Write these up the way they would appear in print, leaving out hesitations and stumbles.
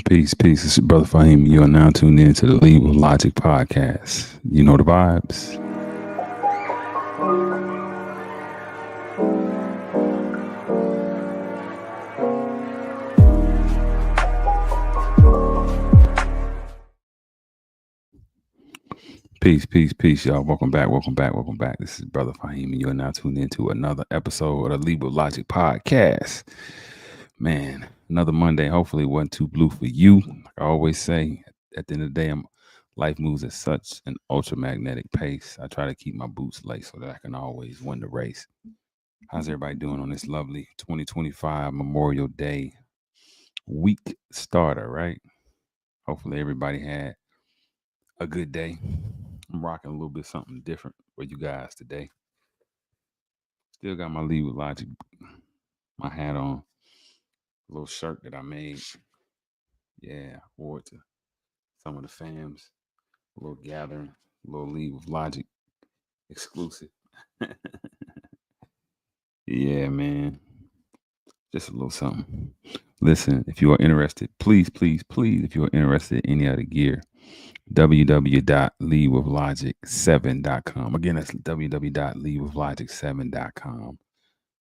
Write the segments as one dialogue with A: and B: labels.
A: Peace, peace. It's your brother Faheem. You are now tuned in to the Lead with Logic podcast. You know the vibes. Peace, peace, peace, y'all. Welcome back, welcome back, welcome back. This is brother Faheem, and you are now tuned into another episode of the Lead with Logic podcast. Man, another Monday. Hopefully, it wasn't too blue for you. Like I always say, at the end of the day, life moves at such an ultramagnetic pace. I try to keep my boots laced so that I can always win the race. How's everybody doing on this lovely 2025 Memorial Day week starter, right? Hopefully, everybody had a good day. I'm rocking a little bit something different for you guys today. Still got my Lead with Logic, my hat on, a little shirt that I made. Yeah, I wore it to some of the fams, a little gathering, a little Lead with Logic exclusive. Yeah, man. Just a little something. Listen, if you are interested, please, please, please, if you are interested in any other gear, www.leadwithlogic7.com. Again, that's www.leadwithlogic7.com.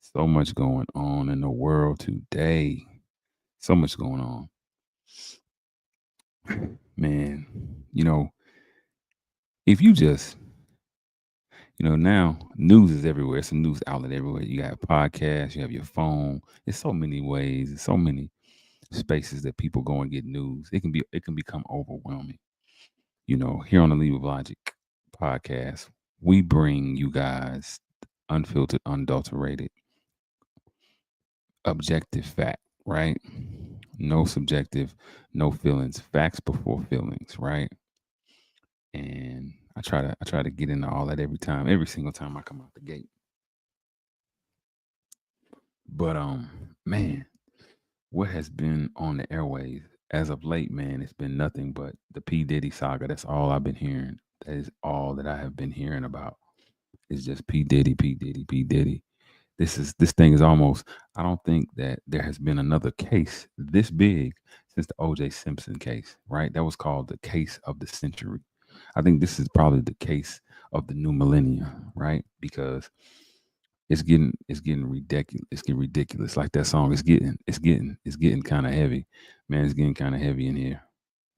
A: So much going on in the world today. So much going on. Man, if you just, now news is everywhere. It's a news outlet everywhere. You got podcasts, you have your phone. There's so many ways, there's so many spaces that people go and get news. It can become overwhelming. Here on the Lead with Logic podcast, we bring you guys unfiltered, unadulterated, objective fact, right? No subjective, no feelings, facts before feelings, right? And I try to get into all that every single time I come out the gate. But man, what has been on the airways as of late, man, it's been nothing but the P. Diddy saga. That's all I've been hearing. That is all that I have been hearing about. It's just P. Diddy, P. Diddy, P. Diddy. This thing is almost, I don't think that there has been another case this big since the OJ Simpson case, right? That was called the case of the century. I think this is probably the case of the new millennium, right? Because it's getting ridiculous. It's getting ridiculous. Like that song. It's getting kind of heavy. Man, it's getting kind of heavy in here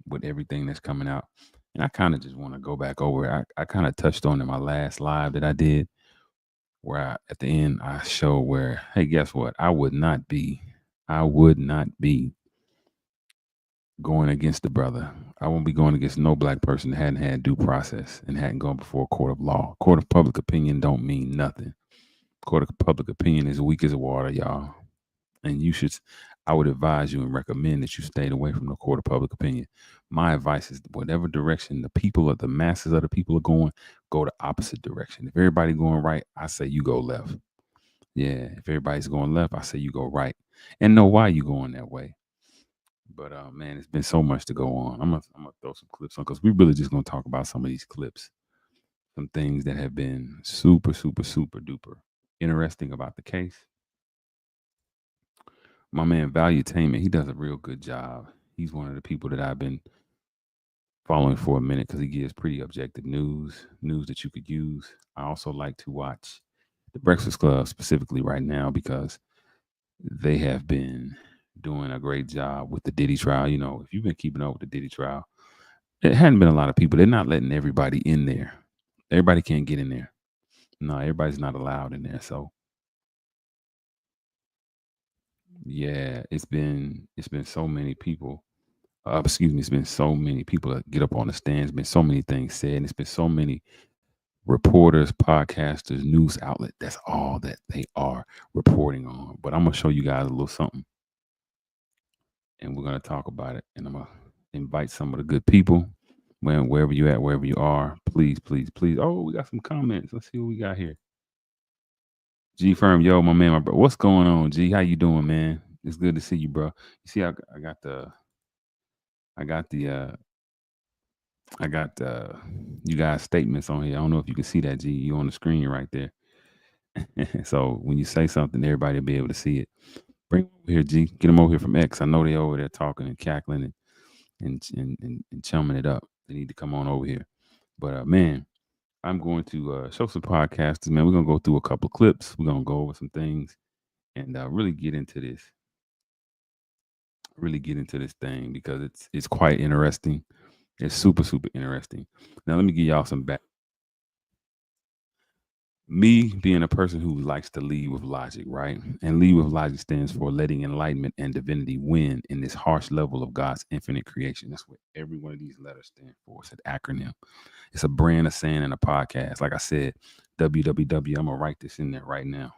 A: with everything that's coming out. And I kind of just want to go back over it. I kind of touched on in my last live that I did, where at the end I show where, hey, guess what? I would not be going against the brother. I won't be going against no black person that hadn't had due process and hadn't gone before a court of law. Court of public opinion don't mean nothing. Court of public opinion is weak as water, y'all. And I would advise you and recommend that you stay away from the court of public opinion. My advice is whatever direction the masses of the people are going, go the opposite direction. If everybody going right, I say you go left. Yeah, if everybody's going left, I say you go right. And know why you going that way. But man, it's been so much to go on. I'm gonna throw some clips on because we really just gonna talk about some of these clips, some things that have been super, super, super duper interesting about the case. My man Valuetainment, he does a real good job. He's one of the people that I've been following for a minute because he gives pretty objective news that you could use. I also like to watch the Breakfast Club specifically right now because they have been doing a great job with the Diddy trial. If you've been keeping up with the Diddy trial, it hadn't been a lot of people. They're not letting everybody in there. Everybody can't get in there. No, everybody's not allowed in there. So yeah, it's been so many people. Excuse me, it's been so many people that get up on the stands. It's been so many things said, and it's been so many reporters, podcasters, news outlet. That's all that they are reporting on. But I'm gonna show you guys a little something, and we're gonna talk about it. And I'm gonna invite some of the good people. Wherever you at, wherever you are, please, please, please. Oh, we got some comments. Let's see what we got here. G Firm, yo, my man, my bro. What's going on, G? How you doing, man? It's good to see you, bro. You see, I got the, I got the, I got you guys statements on here. I don't know if you can see that, G. You on the screen right there. So when you say something, everybody will be able to see it. Bring them over here, G. Get them over here from X. I know they over there talking and cackling and and chumming it up. They need to come on over here. But man, I'm going to show some podcasters, man. We're gonna go through a couple of clips. We're gonna go over some things and really get into this. Really get into this thing because it's quite interesting. It's super interesting. Now let me give y'all some back. Me being a person who likes to lead with logic, right? And lead with logic stands for letting enlightenment and divinity win in this harsh level of God's infinite creation. That's what every one of these letters stand for. It's an acronym. It's a brand of saying in a podcast. Like I said, www. I'm gonna write this in there right now.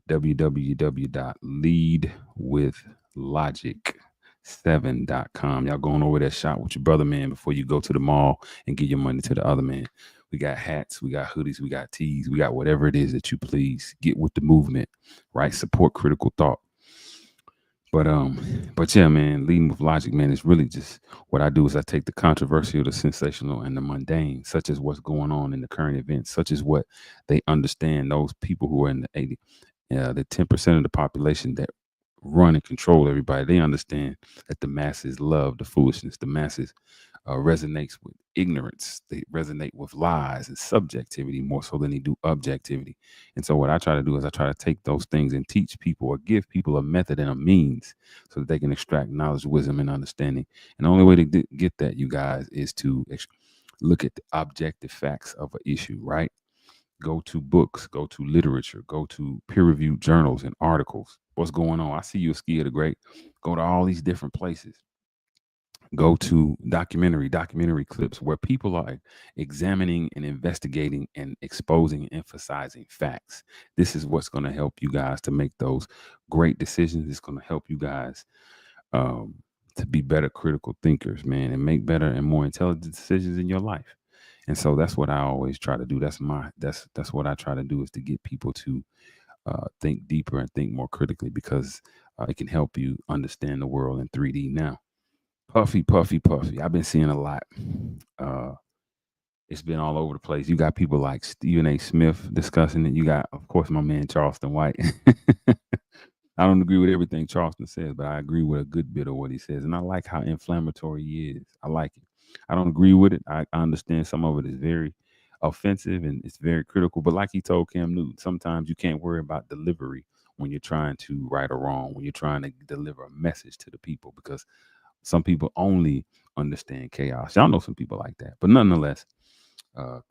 A: www.leadwithlogic7.com. Y'all going over that shop with your brother, man, before you go to the mall and give your money to the other man. We got hats, we got hoodies, we got tees, we got whatever it is that you please. Get with the movement, right? Support critical thought. But yeah, man, leading with logic, man, is really just what I do is I take the controversial, the sensational, and the mundane, such as what's going on in the current events, such as what they understand. Those people who are in the 10% of the population that run and control everybody, they understand that the masses love the foolishness. The masses resonates with ignorance. They resonate with lies and subjectivity more so than they do objectivity. And so what I try to do is I try to take those things and teach people or give people a method and a means so that they can extract knowledge, wisdom, and understanding. And the only way to get that, you guys, is to look at the objective facts of an issue, right? Go to books, go to literature, go to peer-reviewed journals and articles. What's going on? I see you a ski of the great. Go to all these different places. Go to documentary clips where people are examining and investigating and exposing and emphasizing facts. This is what's going to help you guys to make those great decisions. It's going to help you guys um, to be better critical thinkers, man, and make better and more intelligent decisions in your life. And so that's what I always try to do. That's what I try to do, is to get people to think deeper and think more critically, because it can help you understand the world in 3D now. Puffy, puffy, puffy. I've been seeing a lot. Uh, it's been all over the place. You got people like Stephen A. Smith discussing it. You got, of course, my man Charleston White. I don't agree with everything Charleston says, but I agree with a good bit of what he says. And I like how inflammatory he is. I like it. I don't agree with it. I understand some of it is very offensive and it's very critical. But like he told Cam Newton, sometimes you can't worry about delivery when you're trying to right or wrong, when you're trying to deliver a message to the people, because some people only understand chaos. Y'all know some people like that. But nonetheless,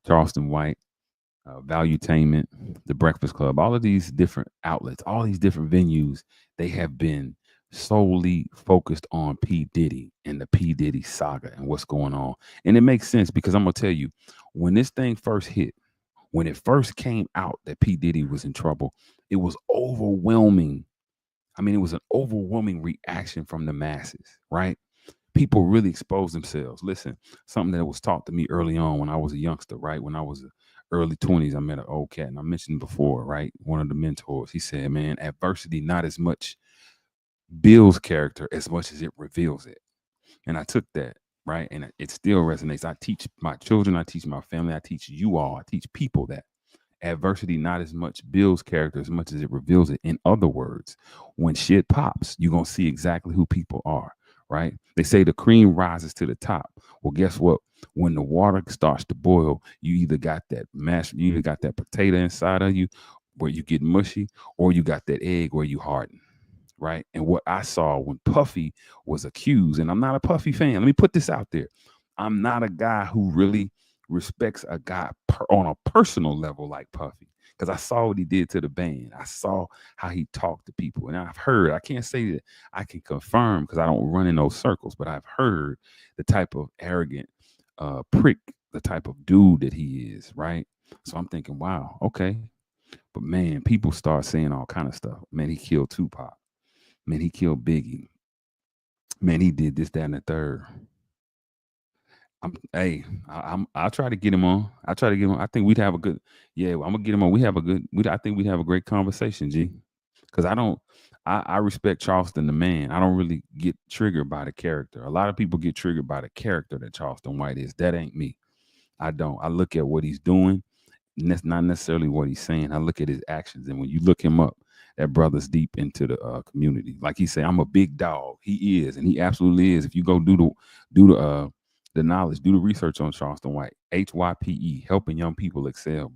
A: Charleston White, Valuetainment, The Breakfast Club, all of these different outlets, all these different venues, they have been solely focused on P. Diddy and the P. Diddy saga and what's going on. And it makes sense, because I'm going to tell you, when this thing first hit, when it first came out that P. Diddy was in trouble, it was overwhelming. I mean, it was an overwhelming reaction from the masses, right? People really expose themselves. Listen, something that was taught to me early on when I was a youngster, right? When I was early 20s, I met an old cat, and I mentioned before, right? One of the mentors, he said, man, adversity not as much builds character as much as it reveals it. And I took that, right? And it still resonates. I teach my children, I teach my family, I teach you all, I teach people that adversity not as much builds character as much as it reveals it. In other words, when shit pops, you're gonna see exactly who people are, right? They say the cream rises to the top. Well, guess what? When the water starts to boil, you either got that mash, you either got that potato inside of you where you get mushy, or you got that egg where you harden, right? And what I saw when Puffy was accused, and I'm not a Puffy fan. Let me put this out there. I'm not a guy who really respects a guy on a personal level like Puffy, because I saw what he did to the band. I saw how he talked to people, and I've heard. I can't say that I can confirm because I don't run in those circles, but I've heard the type of arrogant prick, the type of dude that he is, right? So I'm thinking, wow, okay. But man, people start saying all kind of stuff. Man, he killed Tupac. Man, he killed Biggie. Man, he did this, that, and the third. I'll try to get him on. I try to get him on. I think we'd have a good. Yeah, I'm gonna get him on. We have a good. I think we'd have a great conversation, G. Because I don't. I respect Charleston the man. I don't really get triggered by the character. A lot of people get triggered by the character that Charleston White is. That ain't me. I don't. I look at what he's doing, and that's not necessarily what he's saying. I look at his actions, and when you look him up, that brother's deep into the community. Like he said, I'm a big dog. He is, and he absolutely is. If you go do the knowledge, do the research on Charleston White, HYPE, helping young people excel.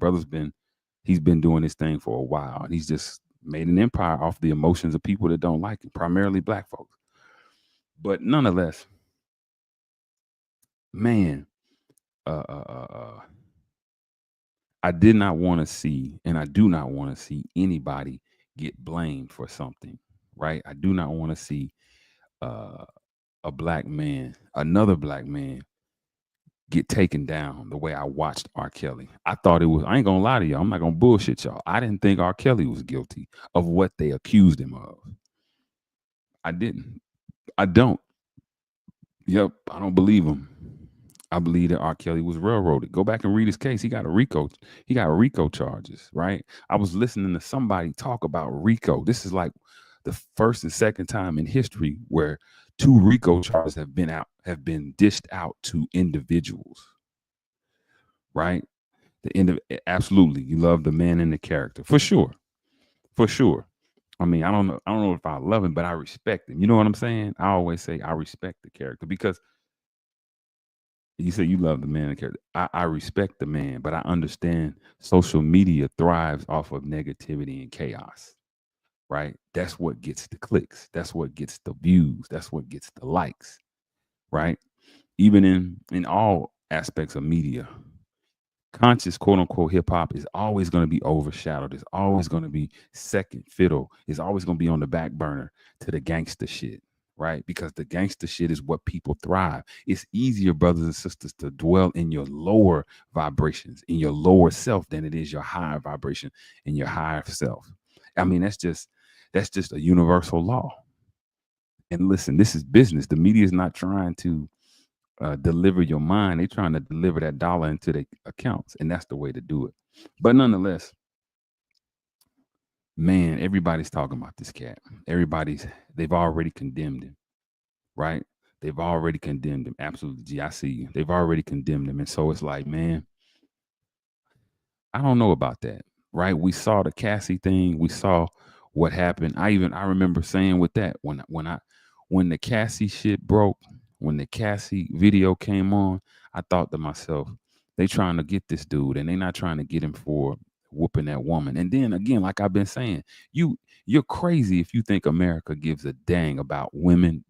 A: He's been doing this thing for a while, and he's just made an empire off the emotions of people that don't like him, primarily black folks. But nonetheless, man, uh, uh, uh, uh, I did not want to see, and I do not want to see anybody get blamed for something, right? I do not want to see uh, a black man, another black man, get taken down the way I watched R. Kelly. I thought it was, I ain't gonna lie to y'all, I'm not gonna bullshit y'all. I didn't think R. Kelly was guilty of what they accused him of. I didn't. I don't. Yep, I don't believe him. I believe that R. Kelly was railroaded. Go back and read his case. He got a RICO. He got RICO charges, right? I was listening to somebody talk about RICO. This is like the first and second time in history where two RICO charges have been dished out to individuals, right? The end of absolutely. You love the man and the character. For sure. For sure. I mean, I don't know if I love him, but I respect him. You know what I'm saying? I always say I respect the character because you say you love the man and character. I respect the man, but I understand social media thrives off of negativity and chaos, right? That's what gets the clicks. That's what gets the views. That's what gets the likes, right? Even in all aspects of media, conscious quote unquote hip hop is always going to be overshadowed. It's always going to be second fiddle. It's always going to be on the back burner to the gangster shit, right? Because the gangster shit is what people thrive. It's easier, brothers and sisters, to dwell in your lower vibrations, in your lower self, than it is your higher vibration in your higher self. I mean, that's just a universal law. And listen, this is business. The media is not trying to deliver your mind. They're trying to deliver that dollar into their accounts, and that's the way to do it. But nonetheless, man, everybody's talking about this cat. They've already condemned him, right? They've already condemned him. Absolutely, G, I see you. They've already condemned him, and so it's like, man, I don't know about that, right? We saw the Cassie thing. We saw what happened. I remember saying with that when the Cassie shit broke, when the Cassie video came on, I thought to myself, they trying to get this dude, and they not trying to get him for whooping that woman. And then again, like I've been saying, you're crazy if you think America gives a dang about women,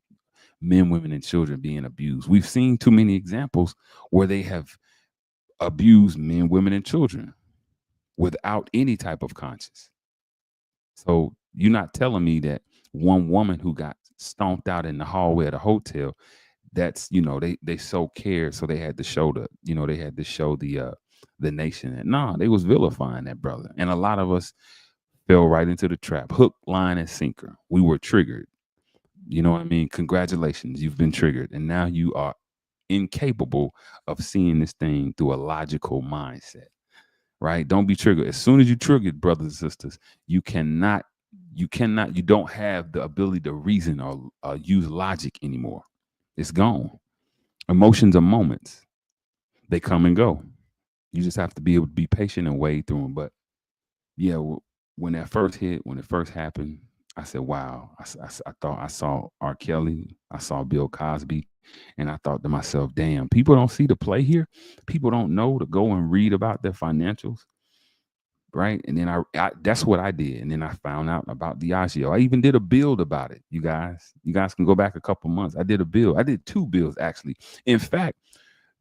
A: men, women, and children being abused. We've seen too many examples where they have abused men, women, and children without any type of conscience. So you're not telling me that one woman who got stomped out in the hallway at a hotel, that's, they so cared, so they had to show the nation that nah, they was vilifying that brother. And a lot of us fell right into the trap, hook, line, and sinker. We were triggered. You know what I mean? Congratulations, you've been triggered, and now you are incapable of seeing this thing through a logical mindset, right? Don't be triggered. As soon as you triggered, brothers and sisters, you don't have the ability to reason or use logic anymore. It's gone. Emotions are moments. They come and go. You just have to be able to be patient and wade through them. But yeah, when that first hit, when it first happened, I said, wow. I thought I saw R. Kelly, I saw Bill Cosby, and I thought to myself, damn, people don't see the play here. People don't know to go and read about their financials, right? And then I that's what I did. And then I found out about Diageo. I even did a build about it. You guys can go back a couple months. I did a build. I did two builds actually. In fact,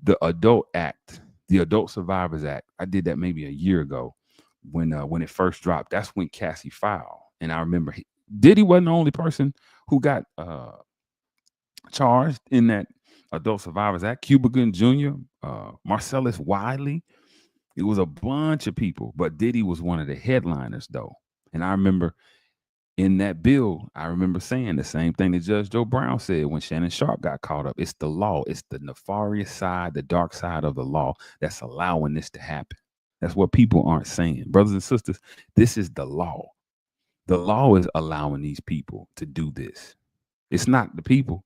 A: the Adult Act, the Adult Survivors Act, I did that maybe a year ago when it first dropped. That's when Cassie filed. And I remember Diddy wasn't the only person who got charged in that Adult Survivors Act. Cuba Gooding Jr., Marcellus Wiley, it was a bunch of people, but Diddy was one of the headliners, though. And I remember in that bill, I remember saying the same thing that Judge Joe Brown said when Shannon Sharp got caught up. It's the law. It's the nefarious side, the dark side of the law that's allowing this to happen. That's what people aren't saying. Brothers and sisters, this is the law. The law is allowing these people to do this. It's not the people.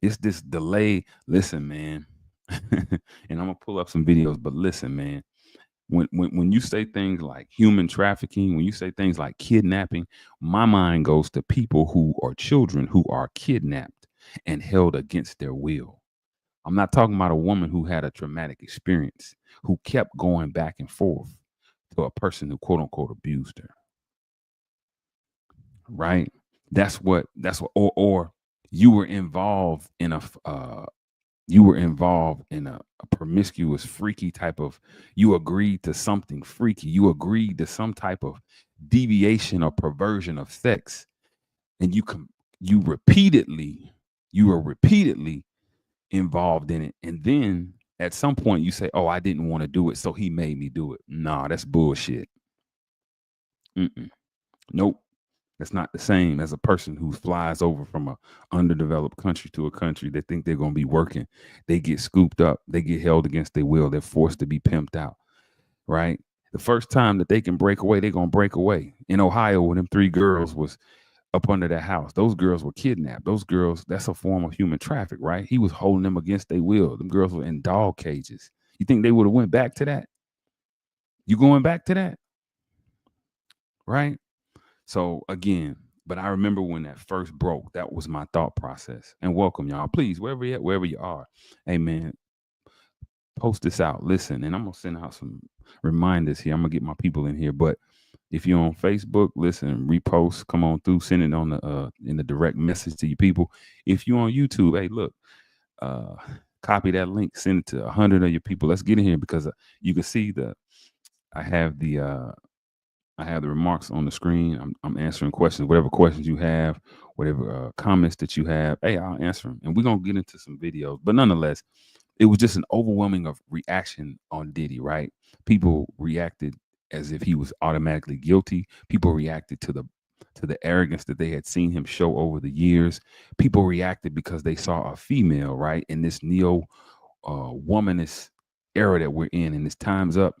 A: It's this delay. Listen, man. And I'm going to pull up some videos, but listen, man. When you say things like human trafficking, when you say things like kidnapping, my mind goes to people who are children who are kidnapped and held against their will. I'm not talking about a woman who had a traumatic experience, who kept going back and forth to a person who quote unquote abused her. Right? That's what or you were involved in a promiscuous freaky type of, you agreed to something freaky, you agreed to some type of deviation or perversion of sex, and you repeatedly you were repeatedly involved in it, and then at some point you say, oh, I didn't want to do it, so he made me do it. Nah, that's bullshit. Mm-mm. Nope. That's not the same as a person who flies over from a underdeveloped country to a country. They think they're going to be working. They get scooped up. They get held against their will. They're forced to be pimped out, right? The first time that they can break away, they're going to break away. In Ohio, when them three girls was up under that house, those girls were kidnapped. Those girls, that's a form of human traffic, right? He was holding them against their will. Them girls were in dog cages. You think they would have went back to that? You going back to that, right? So again, but I remember when that first broke, that was my thought process. And welcome, y'all. Please, wherever you are, hey man, post this out. Listen, and I'm gonna send out some reminders here. I'm gonna get my people in here. But if you're on Facebook, listen, repost, come on through, send it on the in the direct message to your people. If you're on YouTube, hey, look, uh copy that link, send it to 100 of your people. Let's get in here because you can see I have the I have the remarks on the screen. I'm answering questions, whatever questions you have, whatever comments that you have. Hey, I'll answer them, and we're gonna get into some videos. But nonetheless, it was just an overwhelming of reaction on Diddy. Right? People reacted as if he was automatically guilty. People reacted to the arrogance that they had seen him show over the years. People reacted because they saw a female, right, in this neo womanist era that we're in, and this time's up.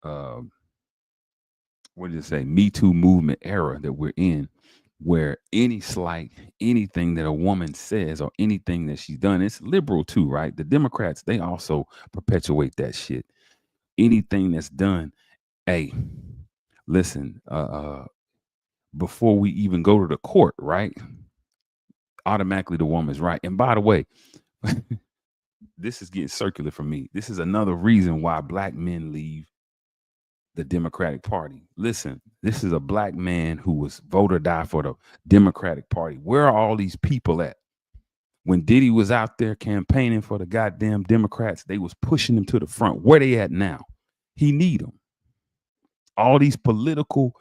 A: Uh, what did it say? Me Too movement era that we're in, where any slight, anything that a woman says or anything that she's done, it's liberal too, right? The Democrats, they also perpetuate that shit. Anything that's done, hey, listen, before we even go to the court, right? Automatically the woman's right. And by the way, this is getting circular for me. This is another reason why black men leave the Democratic Party. Listen, this is a black man who was vote or die for the Democratic Party. Where are all these people at? When Diddy was out there campaigning for the goddamn Democrats, they was pushing him to the front. Where they at now? He need them. All these political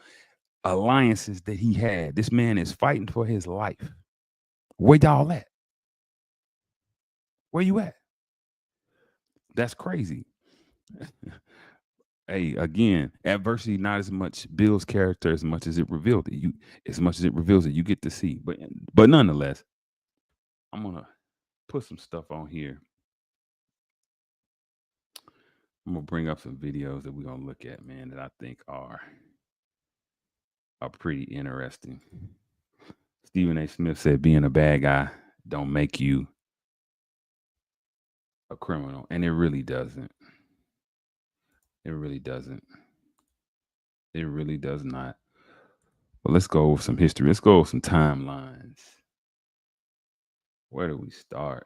A: alliances that he had, this man is fighting for his life. Where y'all at? Where you at? That's crazy. Hey, again, adversity not as much builds character as much as it reveals it. As much as it reveals it, you get to see. But nonetheless, I'm gonna put some stuff on here. I'm gonna bring up some videos that we're gonna look at, man, that I think are pretty interesting. Stephen A. Smith said being a bad guy don't make you a criminal. And it really doesn't. It really doesn't. It really does not. But let's go over some history. Let's go over some timelines. Where do we start?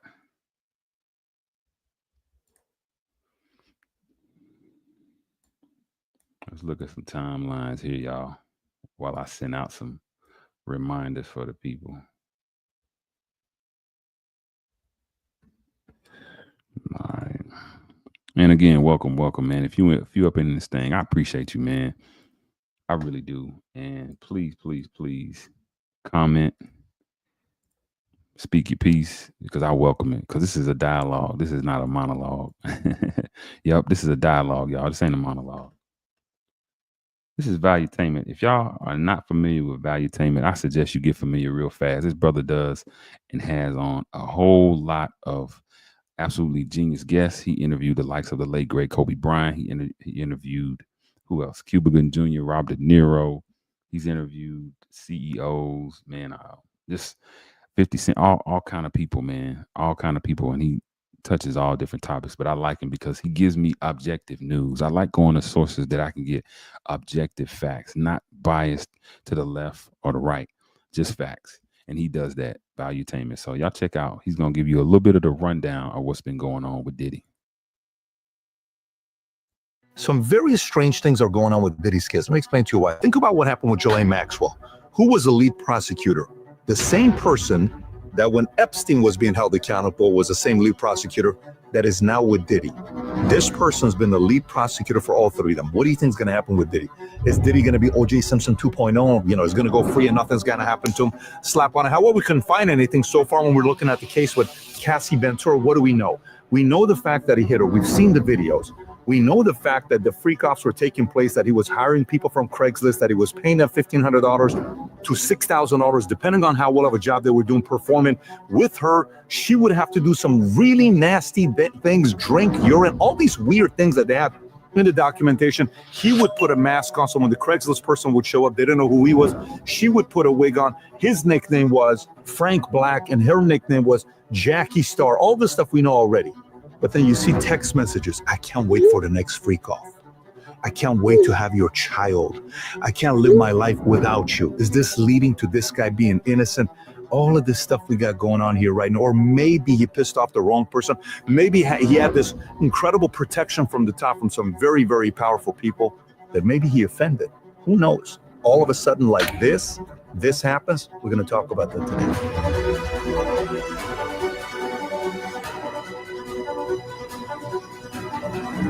A: Let's look at some timelines here, y'all, while I send out some reminders for the people. All right. And again, welcome, man. If you up in this thing, I appreciate you, man. I really do. And please, please, please comment, speak your piece because I welcome it. Because this is a dialogue. This is not a monologue. Yep, this is a dialogue, y'all. This ain't a monologue. This is valuetainment. If y'all are not familiar with valuetainment, I suggest you get familiar real fast. This brother does and has on a whole lot of absolutely genius guests. He interviewed the likes of the late great Kobe Bryant. He interviewed who else? Cuba Gooding Jr., Robert De Niro. He's interviewed CEOs, man. Just 50 Cent, all kind of people, man, all kind of people, and he touches all different topics, but I like him because he gives me objective news. I like going to sources that I can get objective facts, not biased to the left or the right, just facts. And he does that, Valuetainment. So y'all check out. He's gonna give you a little bit of the rundown of what's been going on with Diddy.
B: Some very strange things are going on with Diddy's case. Let me explain to you why. Think about what happened with Ghislaine Maxwell. Who was the lead prosecutor? The same person that when Epstein was being held accountable was the same lead prosecutor that is now with Diddy. This person's been the lead prosecutor for all three of them. What do you think is going to happen with Diddy? Is Diddy going to be O.J. Simpson 2.0? You know, he's going to go free and nothing's going to happen to him? Slap on it. However, we couldn't find anything so far when we're looking at the case with Cassie Ventura. What do we know? We know the fact that he hit her. We've seen the videos. We know the fact that the freak offs were taking place, that he was hiring people from Craigslist, that he was paying them $1,500 to $6,000, depending on how well of a job they were doing performing. With her, she would have to do some really nasty things, drink, urine, all these weird things that they have in the documentation. He would put a mask on, so when the Craigslist person would show up, they didn't know who he was. She would put a wig on. His nickname was Frank Black, and her nickname was Jackie Star. All this stuff we know already. But then you see text messages. I can't wait for the next freak off. I can't wait to have your child. I can't live my life without you. Is this leading to this guy being innocent? All of this stuff we got going on here right now. Or maybe he pissed off the wrong person. Maybe he had this incredible protection from the top from some very, very powerful people that maybe he offended. Who knows? All of a sudden like this happens. We're going to talk about that today.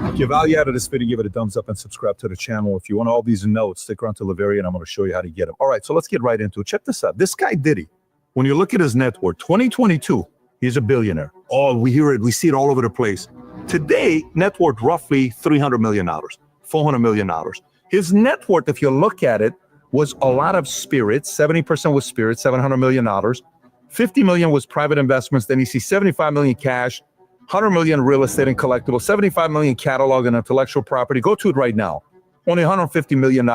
B: If you value out of this video, give it a thumbs up and subscribe to the channel. If you want all these notes, stick around to the very end. I'm going to show you how to get them. All right, so let's get right into it. Check this out. This guy Diddy, when you look at his net worth, 2022, he's a billionaire. Oh, we hear it. We see it all over the place. Today, net worth roughly $300 million, $400 million. His net worth, if you look at it, was a lot of spirits. 70% was spirits, $700 million. $50 million was private investments. Then you see $75 million cash. 100 million real estate and collectibles, 75 million catalog and intellectual property. Go to it right now. Only $150 million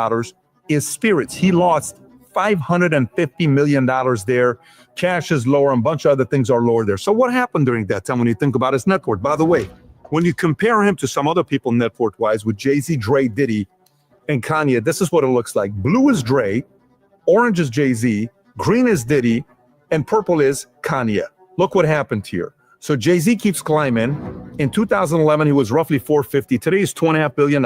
B: is spirits. He lost $550 million there. Cash is lower and a bunch of other things are lower there. So what happened during that time when you think about his net worth? By the way, when you compare him to some other people net worth wise with Jay-Z, Dre, Diddy, and Kanye, this is what it looks like. Blue is Dre, orange is Jay-Z, green is Diddy, and purple is Kanye. Look what happened here. So Jay-Z keeps climbing. In 2011, he was roughly $450. Today he's $2.5 billion.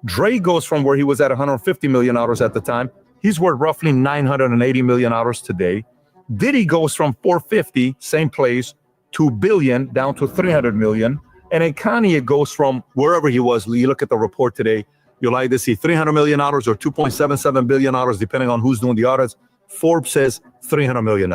B: Dre goes from where he was at $150 million at the time. He's worth roughly $980 million today. Diddy goes from $450, same place, to $1 billion down to $300 million. And then Kanye goes from wherever he was. You look at the report today, you'll either see $300 million or $2.77 billion, depending on who's doing the audits. Forbes says $300 million.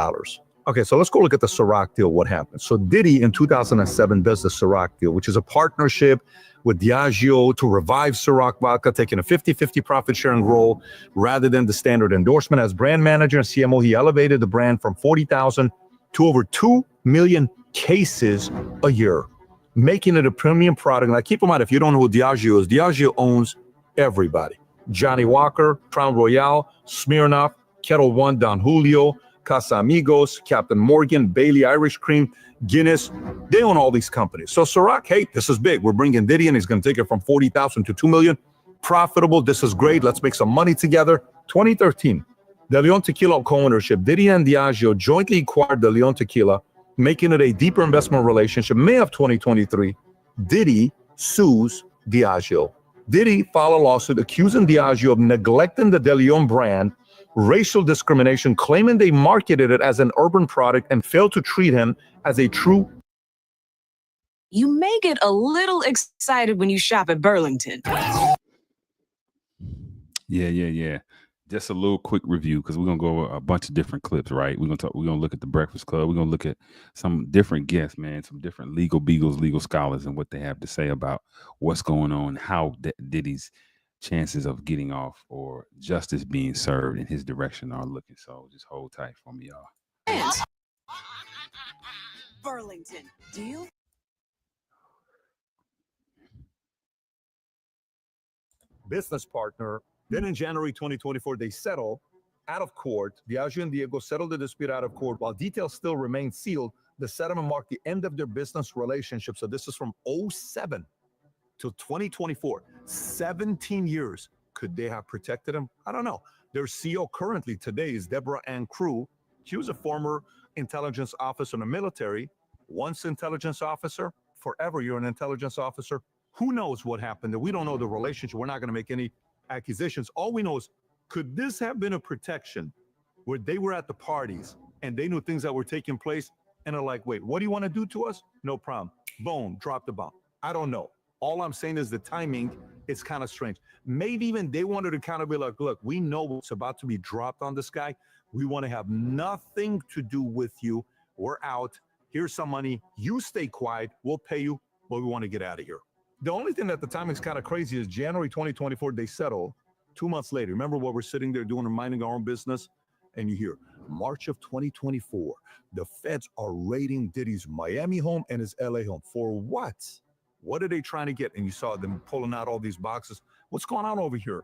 B: Okay, so let's go look at the Ciroc deal, what happened. So Diddy in 2007 does the Ciroc deal, which is a partnership with Diageo to revive Ciroc vodka, taking a 50-50 profit sharing role rather than the standard endorsement. As brand manager and CMO, he elevated the brand from 40,000 to over 2 million cases a year, making it a premium product. Now, keep in mind, if you don't know who Diageo is, Diageo owns everybody. Johnny Walker, Crown Royal, Smirnoff, Kettle One, Don Julio, Casamigos, Captain Morgan, Bailey Irish Cream, Guinness. They own all these companies. So Ciroc, hey, this is big. We're bringing Diddy and he's going to take it from 40,000 to 2 million. Profitable. This is great. Let's make some money together. 2013, De Leon Tequila co-ownership. Diddy and Diageo jointly acquired De Leon Tequila, making it a deeper investment relationship. May of 2023, Diddy sues Diageo. Diddy filed a lawsuit accusing Diageo of neglecting the De Leon brand, racial discrimination, claiming they marketed it as an urban product and failed to treat him as a true.
C: You may get a little excited when you shop at Burlington.
A: Yeah. Just a little quick review because we're gonna go over a bunch of different clips, right? We're gonna look at the Breakfast Club. We're gonna look at some different guests, man, some different legal beagles, legal scholars, and what they have to say about what's going on, how Diddy's chances of getting off or justice being served in his direction are looking. So just hold tight for me, y'all.
C: Burlington, deal?
B: Business partner. Then in January 2024, they settle out of court. Diageo and Diego settled the dispute out of court while details still remain sealed The settlement marked the end of their business relationship. So this is from '07 to 2024, 17 years. Could they have protected him? I don't know. Their CEO currently today is Deborah Ann Crew. She was a former intelligence officer in the military, once intelligence officer, forever you're an intelligence officer. Who knows what happened? We don't know the relationship. We're not going to make any accusations. All we know is, could this have been a protection where they were at the parties and they knew things that were taking place and are like, wait, what do you want to do to us? No problem. Boom, drop the bomb. I don't know. All I'm saying is the timing is kind of strange. Maybe even they wanted to kind of be like, look, we know what's about to be dropped on this guy. We want to have nothing to do with you. We're out. Here's some money. You stay quiet. We'll pay you, but we want to get out of here. The only thing that the timing is kind of crazy is January 2024, they settle. 2 months later, remember what we're sitting there doing and minding our own business? And you hear March of 2024, the feds are raiding Diddy's Miami home and his LA home. For what? What are they trying to get? And you saw them pulling out all these boxes. What's going on over here?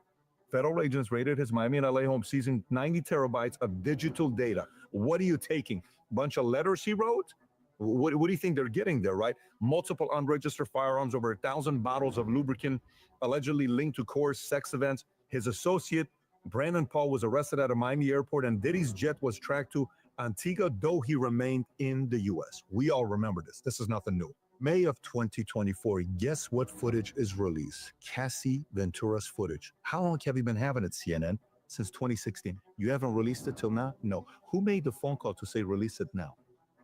B: Federal agents raided his Miami and LA home, seizing 90 terabytes of digital data. What are you taking? Bunch of letters he wrote? What do you think they're getting there, right? Multiple unregistered firearms, over 1,000 bottles of lubricant, allegedly linked to coerced sex events. His associate, Brandon Paul, was arrested at a Miami airport, and Diddy's jet was tracked to Antigua, though he remained in the U.S. We all remember this. This is nothing new. May of 2024, guess what footage is released? Cassie Ventura's footage. How long have you been having it, CNN? Since 2016. You haven't released it till now? No. Who made the phone call to say release it now?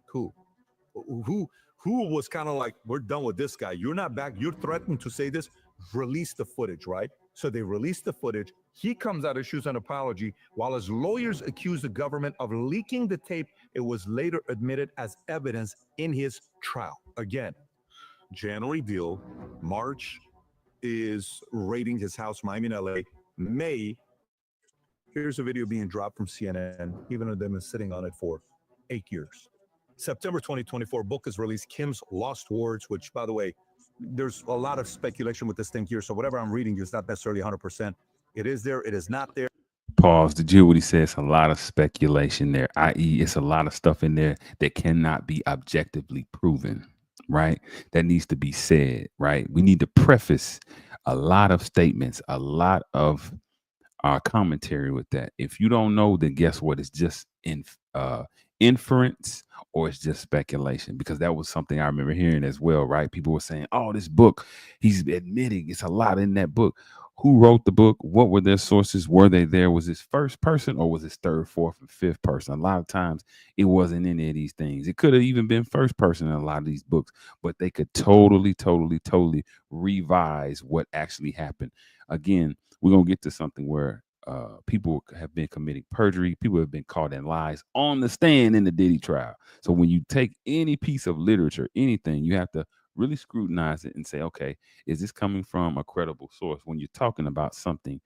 B: Who was kind of like, we're done with this guy. You're not back. You're threatening to say this. Release the footage, right? So they released the footage. He comes out, issues an apology, while his lawyers accuse the government of leaking the tape. It was later admitted as evidence in his trial. Again, January deal, March is raiding his house, Miami and LA. May, here's a video being dropped from CNN, even though they've been sitting on it for 8 years. September 2024, book is released, Kim's Lost Words, which, by the way, there's a lot of speculation with this thing here. So whatever I'm reading is not necessarily 100%. It is there. It is not there.
A: Pause. Did you hear what he says? A lot of speculation there, i.e., it's a lot of stuff in there that cannot be objectively proven, right? That needs to be said, right? We need to preface a lot of statements, a lot of our commentary with that. If you don't know, then guess what? It's just inference, or it's just speculation, because that was something I remember hearing as well, right? People were saying, oh, this book, he's admitting it's a lot in that book. Who wrote the book? What were their sources? Were they there? Was this first person, or was this third, fourth, and fifth person? A lot of times it wasn't any of these things. It could have even been first person in a lot of these books, but they could totally revise what actually happened. Again, we're going to get to something where people have been committing perjury. People have been caught in lies on the stand in the Diddy trial. So when you take any piece of literature, anything, you have to really scrutinize it and say, okay, is this coming from a credible source? When you're talking about something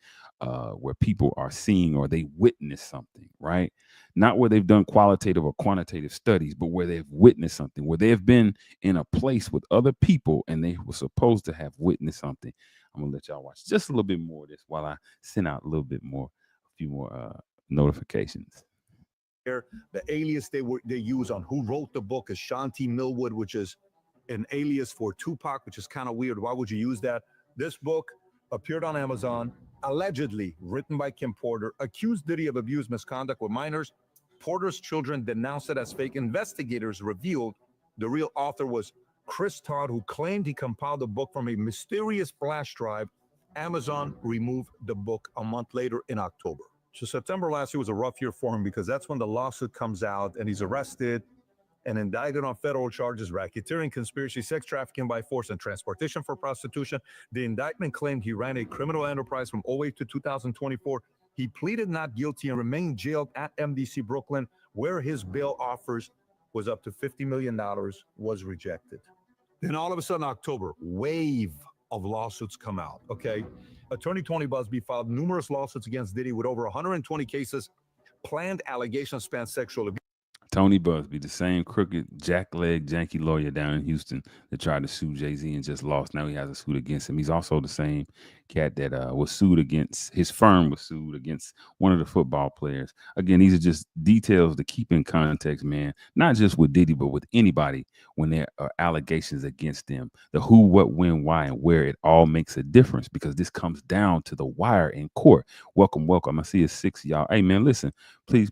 A: where people are seeing or they witness something, right? Not where they've done qualitative or quantitative studies, but where they've witnessed something, where they've been in a place with other people and they were supposed to have witnessed something. I'm gonna let y'all watch just a little bit more of this while I send out a little bit more, a few more notifications.
B: The alias they use on who wrote the book is Shanti Millwood, which is an alias for Tupac, which is kind of weird. Why would you use that? This book appeared on Amazon, allegedly written by Kim Porter, accused Diddy of abuse, misconduct with minors. Porter's children denounced it as fake. Investigators revealed the real author was Chris Todd, who claimed he compiled the book from a mysterious flash drive. Amazon removed the book a month later in October. So September last year was a rough year for him, because that's when the lawsuit comes out and he's arrested and indicted on federal charges: racketeering, conspiracy, sex trafficking by force, and transportation for prostitution. The indictment claimed he ran a criminal enterprise from 2008 to 2024. He pleaded not guilty and remained jailed at MDC Brooklyn, where his bail offers was up to $50 million, was rejected. Then all of a sudden, October, wave of lawsuits come out, okay? Attorney Tony Busby filed numerous lawsuits against Diddy with over 120 cases. Planned allegations span sexual abuse.
A: Tony Busby, the same crooked jackleg janky lawyer down in Houston that tried to sue Jay-Z and just lost. Now he has a suit against him. He's also the same cat that was sued against, his firm was sued against one of the football players. Again, these are just details to keep in context, man. Not just with Diddy, but with anybody when there are allegations against them. The who, what, when, why, and where, it all makes a difference because this comes down to the wire in court. Welcome, welcome. I see it's 6 of y'all. Hey, man, listen, please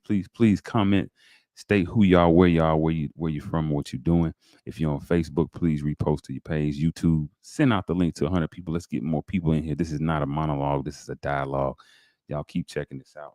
A: comment. State who y'all, where you from, what you doing. If you're on Facebook, please repost to your page. YouTube, send out the link to 100 people. Let's get more people in here. This is not a monologue. This is a dialogue. Y'all keep checking this out.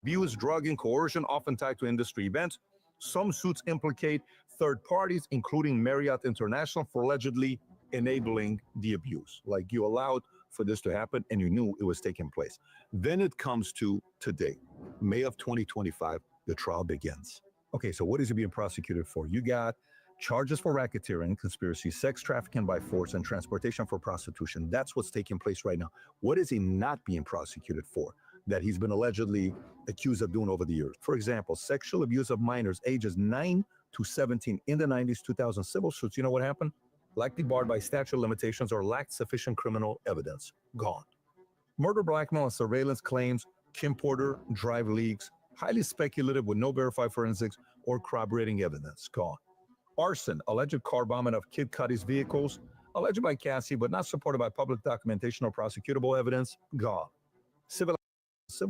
B: Abuse, drug, and coercion often tied to industry events. Some suits implicate third parties, including Marriott International, for allegedly enabling the abuse. Like you allowed for this to happen and you knew it was taking place. Then it comes to today, May of 2025, the trial begins. Okay, so what is he being prosecuted for? You got charges for racketeering, conspiracy, sex trafficking by force, and transportation for prostitution. That's what's taking place right now. What is he not being prosecuted for that he's been allegedly accused of doing over the years? For example, sexual abuse of minors ages 9 to 17 in the 90s, 2000 civil suits. You know what happened? Likely barred by statute of limitations or lacked sufficient criminal evidence. Gone. Murder, blackmail, and surveillance claims, Kim Porter, drive leaks, highly speculative with no verified forensics or corroborating evidence. Gone. Arson, alleged car bombing of Kid Cudi's vehicles, alleged by Cassie but not supported by public documentation or prosecutable evidence. Gone. Civil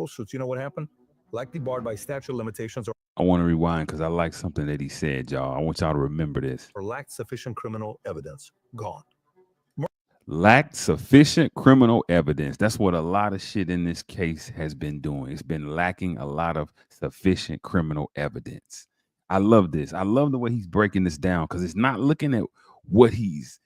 B: suits. You know what happened? Likely barred by statute of limitations
A: I want to rewind because I like something that he said, y'all. I want y'all to remember this.
B: or lacked sufficient criminal evidence. Gone.
A: Lacked sufficient criminal evidence. That's what a lot of shit in this case has been doing. It's been lacking a lot of sufficient criminal evidence. I love this. I love the way he's breaking this down because it's not looking at what he's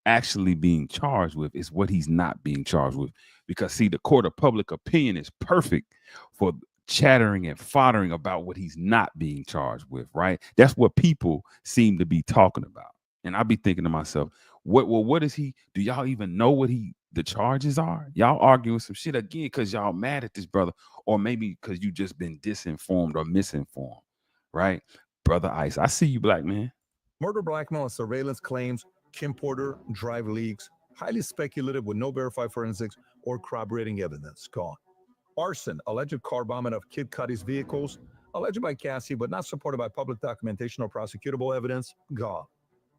A: actually being charged with, it's what he's not being charged with. Because, see, the court of public opinion is perfect for chattering and foddering about what he's not being charged with, right? That's what people seem to be talking about. And I'll be thinking to myself, what is he? Do y'all even know what the charges are? Y'all arguing some shit again because y'all mad at this brother, or maybe because you just been disinformed or misinformed, right? Brother Ice, I see you, black man.
B: Murder, blackmail, and surveillance claims, Kim Porter, drive leaks, highly speculative with no verified forensics or corroborating evidence. Gone. Arson, alleged car bombing of Kid Cudi's vehicles, alleged by Cassie but not supported by public documentation or prosecutable evidence. Gone.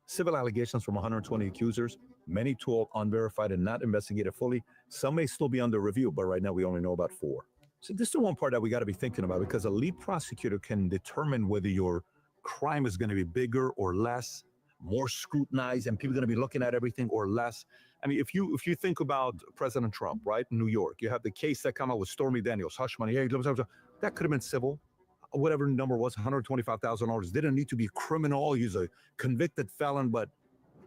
B: Civil allegations from 120 accusers, many too old, unverified, and not investigated fully. Some may still be under review, but right now we only know about 4. So this is the one part that we got to be thinking about, because a lead prosecutor can determine whether your crime is going to be bigger or less, more scrutinized, and people are going to be looking at everything or less. I mean, if you think about President Trump, right, in New York, you have the case that came out with Stormy Daniels, hush money. Hey, that could have been civil. Whatever number was, $125,000. Didn't need to be criminal. He's a convicted felon, but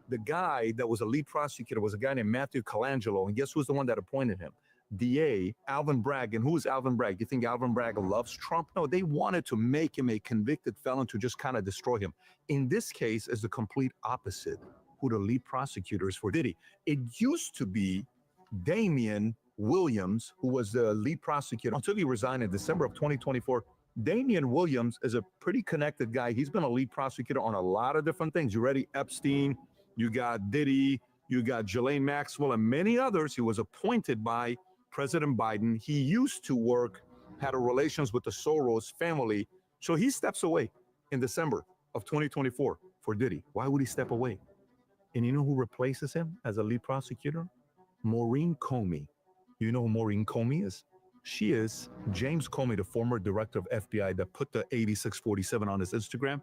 B: the guy that was a lead prosecutor was a guy named Matthew Colangelo, and guess who's the one that appointed him? DA Alvin Bragg. And who is Alvin Bragg? You think Alvin Bragg loves Trump? No, they wanted to make him a convicted felon to just kind of destroy him. In this case, is the complete opposite. Who the lead prosecutor is for Diddy? It used to be Damian Williams, who was the lead prosecutor until he resigned in December of 2024. Damian Williams is a pretty connected guy. He's been a lead prosecutor on a lot of different things. You ready? Epstein, you got Diddy, you got Ghislaine Maxwell, and many others. He was appointed by President Biden. He used to work, had a relations with the Soros family. So he steps away in December of 2024 for Diddy. Why would he step away? And you know who replaces him as a lead prosecutor? Maureen Comey. You know who Maureen Comey is? She is James Comey, the former director of FBI that put the 8647 on his Instagram.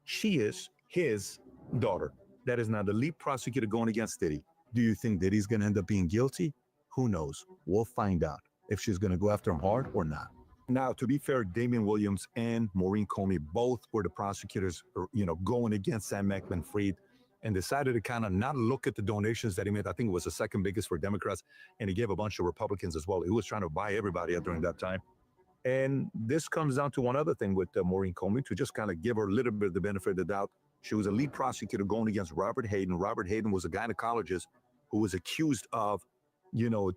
B: She is his daughter. That is now the lead prosecutor going against Diddy. Do you think Diddy's going to end up being guilty? Who knows? We'll find out if she's going to go after him hard or not. Now, to be fair, Damian Williams and Maureen Comey both were the prosecutors, going against Sam Bankman-Fried, and decided to kind of not look at the donations that he made. I think it was the second biggest for Democrats, and he gave a bunch of Republicans as well. He was trying to buy everybody out during that time. And this comes down to one other thing with Maureen Comey, to just kind of give her a little bit of the benefit of the doubt. She was a lead prosecutor going against Robert Hayden. Robert Hayden was a gynecologist who was accused of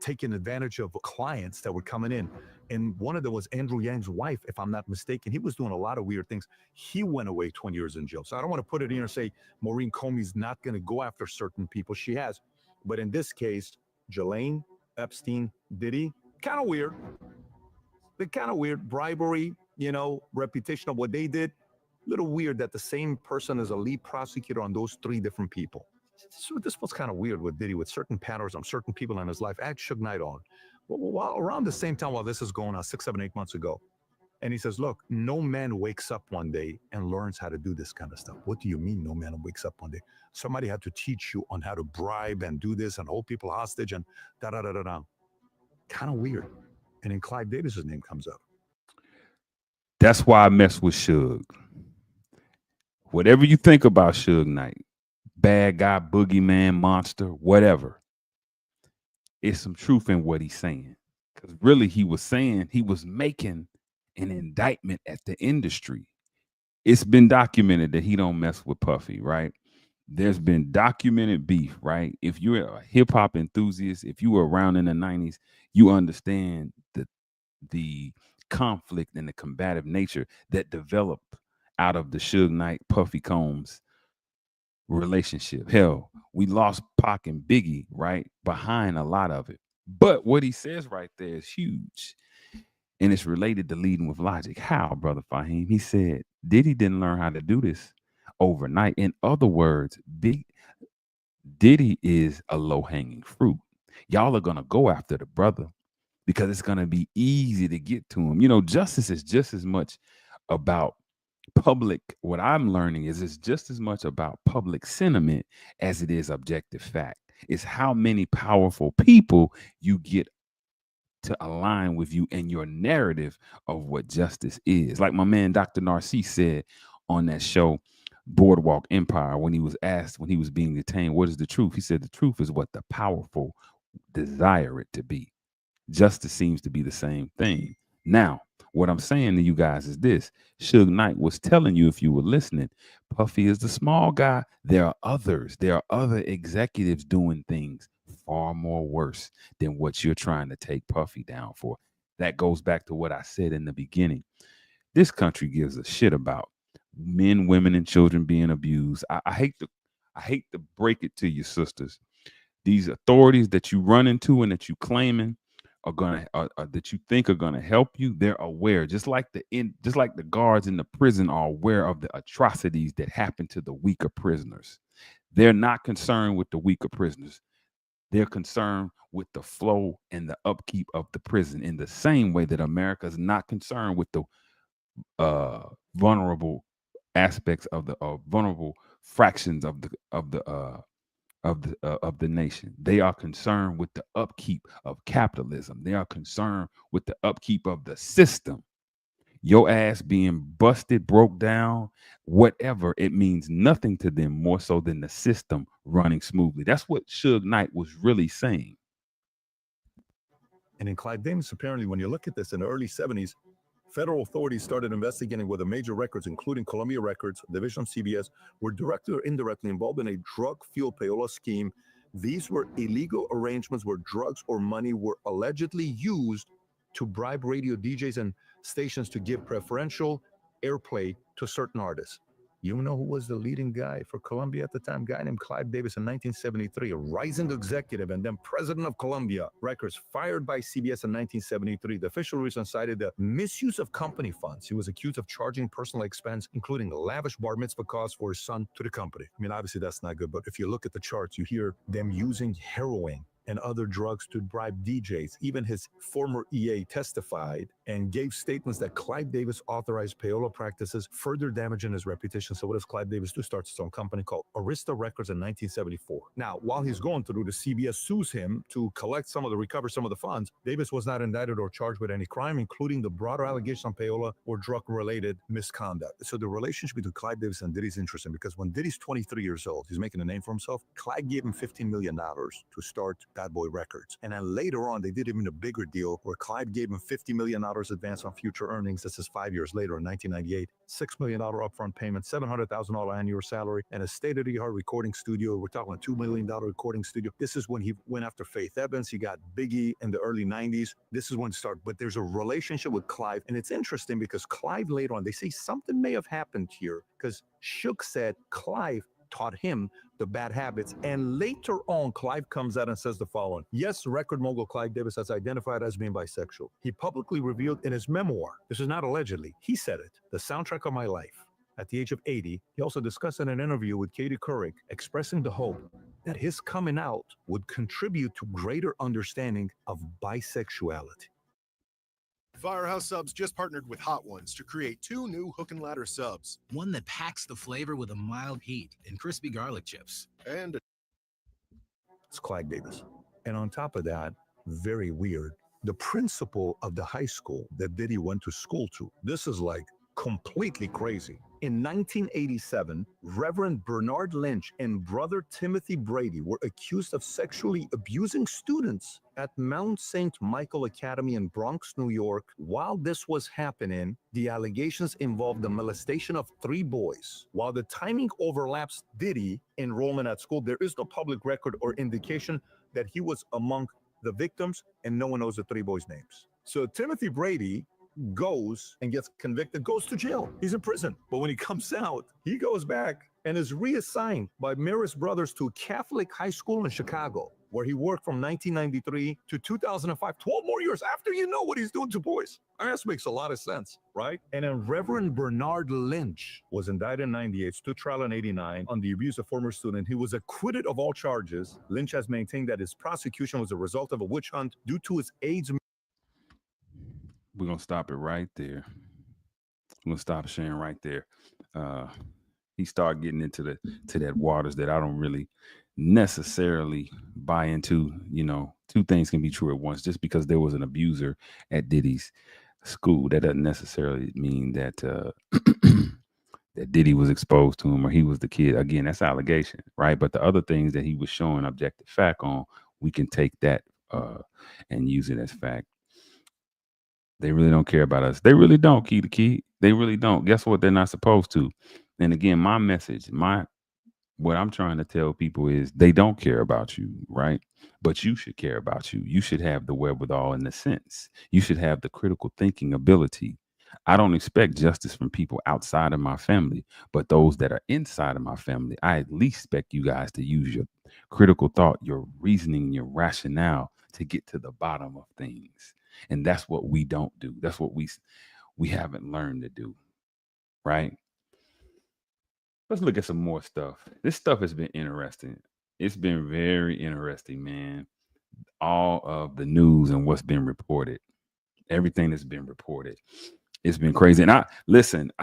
B: taking advantage of clients that were coming in. And one of them was Andrew Yang's wife, if I'm not mistaken. He was doing a lot of weird things. He went away 20 years in jail. So I don't want to put it in and say Maureen Comey's not going to go after certain people. She has. But in this case, Ghislaine, Epstein, Diddy, kind of weird. They're kind of weird. Bribery, reputation of what they did. Little weird that the same person is a lead prosecutor on those three different people. So this was kind of weird with Diddy, with certain patterns on certain people in his life. I had Suge Knight on. Well, around the same time while this is going on, 6, 7, 8 months ago. And he says, look, no man wakes up one day and learns how to do this kind of stuff. What do you mean no man wakes up one day? Somebody had to teach you on how to bribe and do this and hold people hostage and da-da-da-da-da. Kind of weird. And then Clive Davis's name comes up.
A: That's why I mess with Suge. Whatever you think about Suge Knight, bad guy, boogeyman, monster, whatever, it's some truth in what he's saying. Because really, he was making an indictment at the industry. It's been documented that he don't mess with Puffy, right? There's been documented beef, right? If you're a hip hop enthusiast, if you were around in the 90s, you understand the conflict and the combative nature that developed out of the Suge Knight Puffy Combs relationship. Hell, we lost Pac and Biggie, right, behind a lot of it. But what he says right there is huge. And it's related to leading with logic. How, brother Faheem? He said Diddy didn't learn how to do this overnight. In other words, Diddy is a low-hanging fruit. Y'all are gonna go after the brother because it's gonna be easy to get to him. Justice is just as much about public. What I'm learning is it's just as much about public sentiment as it is objective fact. It's how many powerful people you get to align with you and your narrative of what justice is. Like my man Dr. Narcisse said on that show, Boardwalk Empire, when he was asked, when he was being detained, what is the truth? He said the truth is what the powerful desire it to be. Justice seems to be the same thing. Now, what I'm saying to you guys is this. Suge Knight was telling you, if you were listening, Puffy is the small guy. There are others. There are other executives doing things far more worse than what you're trying to take Puffy down for. That goes back to what I said in the beginning. This country gives a shit about men, women, and children being abused. I hate to break it to you, sisters. These authorities that you run into and that you claiming are gonna that you think are gonna help you, they're aware, just like the guards in the prison are aware of the atrocities that happen to the weaker prisoners. They're not concerned with the weaker prisoners. They're concerned with the flow and the upkeep of the prison in the same way that America is not concerned with the vulnerable aspects of the vulnerable fractions of the nation. They are concerned with the upkeep of capitalism. They are concerned with the upkeep of the system. Your ass being busted, broke down, whatever, it means nothing to them more so than the system running smoothly. That's what Suge Knight was really saying.
B: And in Clive Davis, apparently, when you look at this in the early 70s, federal authorities started investigating whether major records, including Columbia Records, division of CBS, were directly or indirectly involved in a drug-fueled payola scheme. These were illegal arrangements where drugs or money were allegedly used to bribe radio DJs and stations to give preferential airplay to certain artists. You know who was the leading guy for Columbia at the time? A guy named Clive Davis in 1973, a rising executive and then president of Columbia Records, fired by CBS in 1973. The official reason cited the misuse of company funds. He was accused of charging personal expense, including lavish bar mitzvah costs for his son, to the company. I mean, obviously that's not good, but if you look at the charts, you hear them using heroin and other drugs to bribe DJs. Even his former EA testified and gave statements that Clive Davis authorized payola practices, further damaging his reputation. So what does Clive Davis do? Starts his own company called Arista Records in 1974. Now, while he's going through, the CBS sues him to recover some of the funds. Davis was not indicted or charged with any crime, including the broader allegation on payola or drug-related misconduct. So the relationship between Clive Davis and Diddy is interesting because when Diddy's 23 years old, he's making a name for himself. Clive gave him $15 million to start Bad Boy Records. And then later on, they did even a bigger deal where Clive gave him $50 million advance on future earnings. This is 5 years later in 1998. $6 million upfront payment, $700,000 annual salary, and a state-of-the-art recording studio. We're talking a $2 million recording studio. This is when he went after Faith Evans. He got Biggie in the early 90s. This is when it started. But there's a relationship with Clive. And it's interesting because Clive later on, they say something may have happened here because Shook said Clive taught him the bad habits. And later on, Clive comes out and says the following. Yes, record mogul Clive Davis has identified as being bisexual. He publicly revealed in his memoir, this is not allegedly, he said it, the soundtrack of my life. At the age of 80, he also discussed in an interview with Katie Couric, expressing the hope that his coming out would contribute to greater understanding of bisexuality.
D: Firehouse Subs just partnered with Hot Ones to create 2 new hook and ladder subs.
E: One that packs the flavor with a mild heat and crispy garlic chips.
D: And
B: it's Clive Davis. And on top of that, very weird, the principal of the high school that Diddy went to school to. This is like completely crazy. In 1987, Reverend Bernard Lynch and brother Timothy Brady were accused of sexually abusing students at Mount St. Michael Academy in Bronx, New York. While this was happening, the allegations involved the molestation of 3 boys. While the timing overlaps Diddy enrollment at school, there is no public record or indication that he was among the victims, and no one knows the 3 boys' names. So Timothy Brady goes and gets convicted, goes to jail. He's in prison. But when he comes out, he goes back and is reassigned by Marist Brothers to a Catholic high school in Chicago, where he worked from 1993 to 2005, 12 more years after you know what he's doing to boys. I mean, this makes a lot of sense, right? And then Reverend Bernard Lynch was indicted in 98, stood trial in 89 on the abuse of former student. He was acquitted of all charges. Lynch has maintained that his prosecution was a result of a witch hunt due to his AIDS.
A: We're gonna stop it right there. We're gonna stop sharing right there. He started getting into that waters that I don't really necessarily buy into. You know, 2 things can be true at once. Just because there was an abuser at Diddy's school, that doesn't necessarily mean that that Diddy was exposed to him or he was the kid. Again, that's allegation, right? But the other things that he was showing objective fact on, we can take that and use it as fact. They really don't care about us. They really don't, Key to Key. They really don't. Guess what? They're not supposed to. And again, my message, what I'm trying to tell people is they don't care about you, right? But you should care about you. You should have the wherewithal in the sense. You should have the critical thinking ability. I don't expect justice from people outside of my family, but those that are inside of my family, I at least expect you guys to use your critical thought, your reasoning, your rationale to get to the bottom of things. And that's what we don't do. That's what we haven't learned to do, right? Let's look at some more stuff. This stuff has been interesting. It's been very interesting, man. All of the news and what's been reported, everything that's been reported. It's been crazy. And I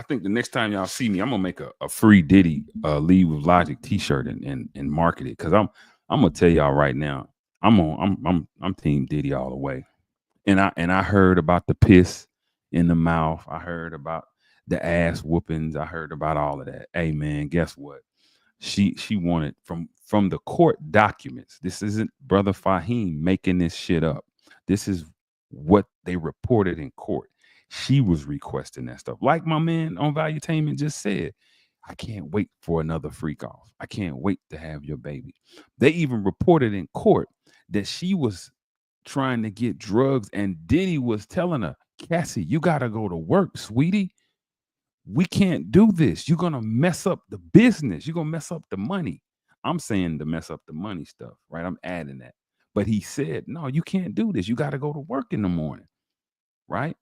A: think the next time y'all see me, I'm gonna make a free Diddy Lead with Logic t-shirt and market it. Cause I'm gonna tell y'all right now, I'm team Diddy all the way. And I heard about the piss in the mouth. I heard about the ass whoopings. I heard about all of that. Hey man, guess what? She wanted from the court documents. This isn't Brother Faheem making this shit up. This is what they reported in court. She was requesting that stuff. Like my man on Valuetainment just said, I can't wait for another freak off. I can't wait to have your baby. They even reported in court that she was trying to get drugs and Diddy was telling her, Cassie, you got to go to work, sweetie. We can't do this. You're going to mess up the business. You're going to mess up the money. I'm saying to mess up the money stuff, right? I'm adding that. But he said, no, you can't do this. You got to go to work in the morning, right?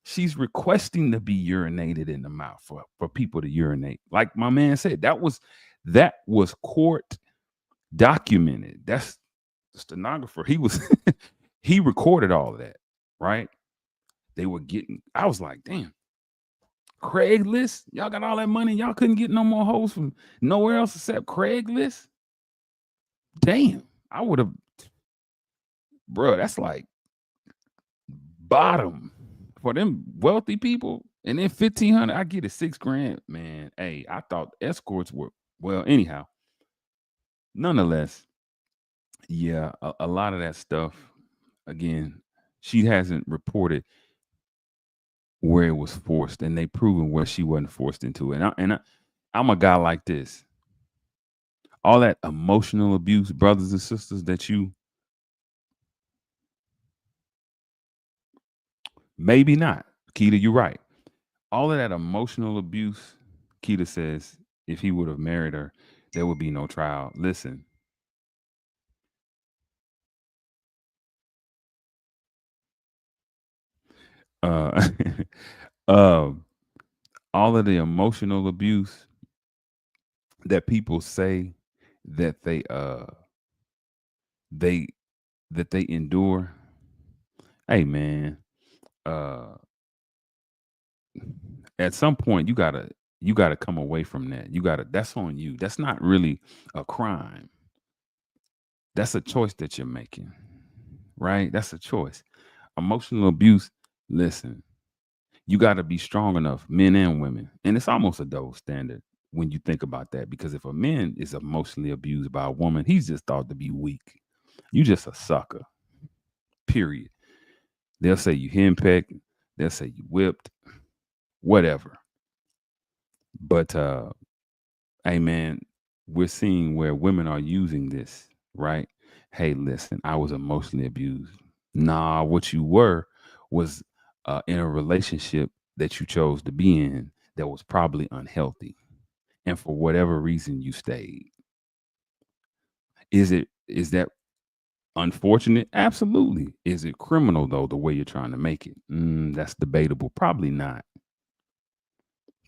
A: She's requesting to be urinated in the mouth for people to urinate. Like my man said, that was court documented. That's the stenographer. He recorded all of that, right? They were I was like, damn, Craigslist? Y'all got all that money. Y'all couldn't get no more hoes from nowhere else except Craigslist? Damn, I would have, bro, that's like bottom for them wealthy people. And then 1,500, I get it, $6,000, man. Hey, I thought escorts were, well, anyhow, nonetheless, Yeah, a lot of that stuff, again, she hasn't reported where it was forced, and they proven where she wasn't forced into it. I'm a guy like this. All that emotional abuse, brothers and sisters, that you maybe not. Keita, you're right. All of that emotional abuse, Keita says, if he would have married her, there would be no trial. Listen, uh, um, all of the emotional abuse that people say that they that they endure. Hey man, uh at some point you gotta come away from that. That's on you. That's not really a crime. That's a choice that you're making. Right? That's a choice. Emotional abuse, listen, you gotta be strong enough, men and women. And it's almost a double standard when you think about that. Because if a man is emotionally abused by a woman, he's just thought to be weak. You just a sucker. Period. They'll say you henpecked, they'll say you whipped, whatever. But hey man, we're seeing where women are using this, right? Hey, listen, I was emotionally abused. Nah, what you were was in a relationship that you chose to be in that was probably unhealthy. And for whatever reason you stayed. Is that unfortunate? Absolutely. Is it criminal though, the way you're trying to make it? That's debatable. Probably not.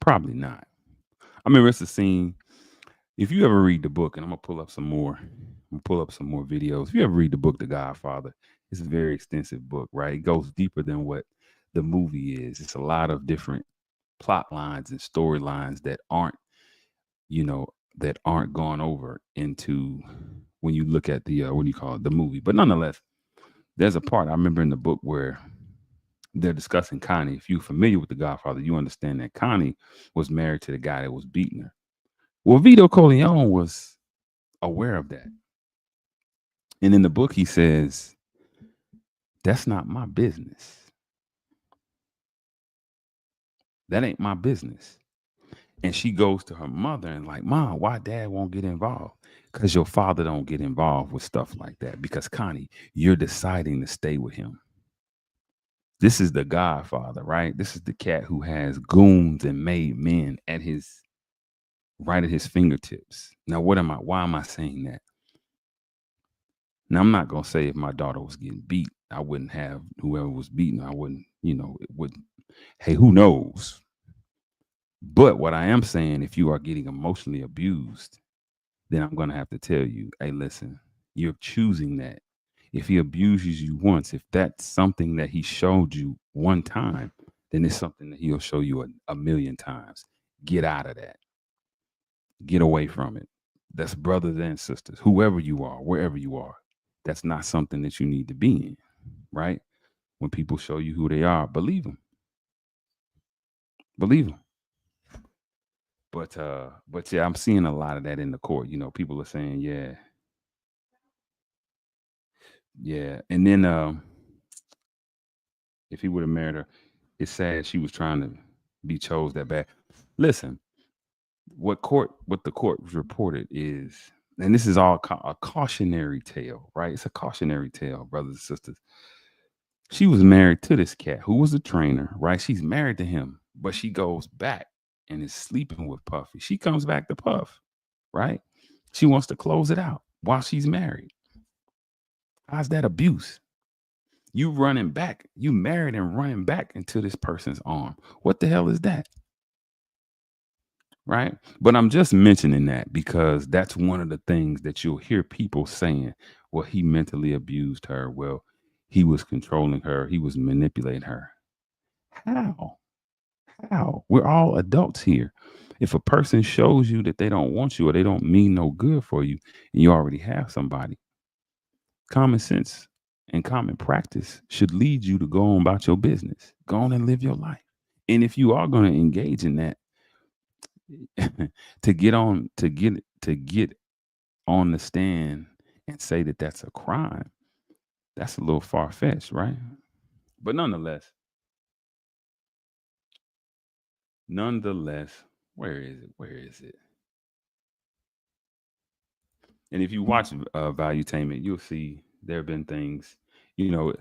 A: Probably not. I remember it's a scene. If you ever read the book, and I'm gonna pull up some more, videos. If you ever read the book, The Godfather, it's a very extensive book, right? It goes deeper than what the movie is. It's a lot of different plot lines and storylines that aren't, that aren't gone over into when you look at the what do you call it, the movie. But nonetheless, there's a part I remember in the book where they're discussing Connie. If you're familiar with The Godfather, you understand that Connie was married to the guy that was beating her. Well, Vito Corleone was aware of that. And in the book, he says, that's not my business. That ain't my business. And she goes to her mother and like, Mom, why dad won't get involved? Because your father don't get involved with stuff like that. Because Connie, you're deciding to stay with him. This is the Godfather, right? This is the cat who has goons and made men right at his fingertips. Now, why am I saying that? Now, I'm not gonna say if my daughter was getting beat, I wouldn't have whoever was beating. I wouldn't, it would. Hey, who knows? But what I am saying, if you are getting emotionally abused, then I'm gonna have to tell you, hey, listen, you're choosing that. If he abuses you once, if that's something that he showed you one time, then it's something that he'll show you a million times. Get out of that. Get away from it. That's brothers and sisters, whoever you are, wherever you are. That's not something that you need to be in, right? When people show you who they are, believe them. Believe them. But yeah, I'm seeing a lot of that in the court. People are saying, yeah, yeah. And then if he would have married her, it's sad she was trying to be chose that bad. Listen, what the court reported is, and this is all a cautionary tale, right? It's a cautionary tale, brothers and sisters. She was married to this cat who was a trainer, right? She's married to him, but she goes back and is sleeping with Puffy. She comes back to Puff, right? She wants to close it out while she's married. How's that abuse? You running back, you married and running back into this person's arm. What the hell is that? Right? But I'm just mentioning that because that's one of the things that you'll hear people saying. Well, he mentally abused her. Well, he was controlling her. He was manipulating her. How? How? We're all adults here. If a person shows you that they don't want you or they don't mean no good for you, and you already have somebody, common sense and common practice should lead you to go on about your business. Go on and live your life. And if you are going to engage in that, to get on the stand and say that that's a crime, that's a little far-fetched, right? But nonetheless, where is it? Where is it? And if you watch Valuetainment, you'll see there have been things, you know,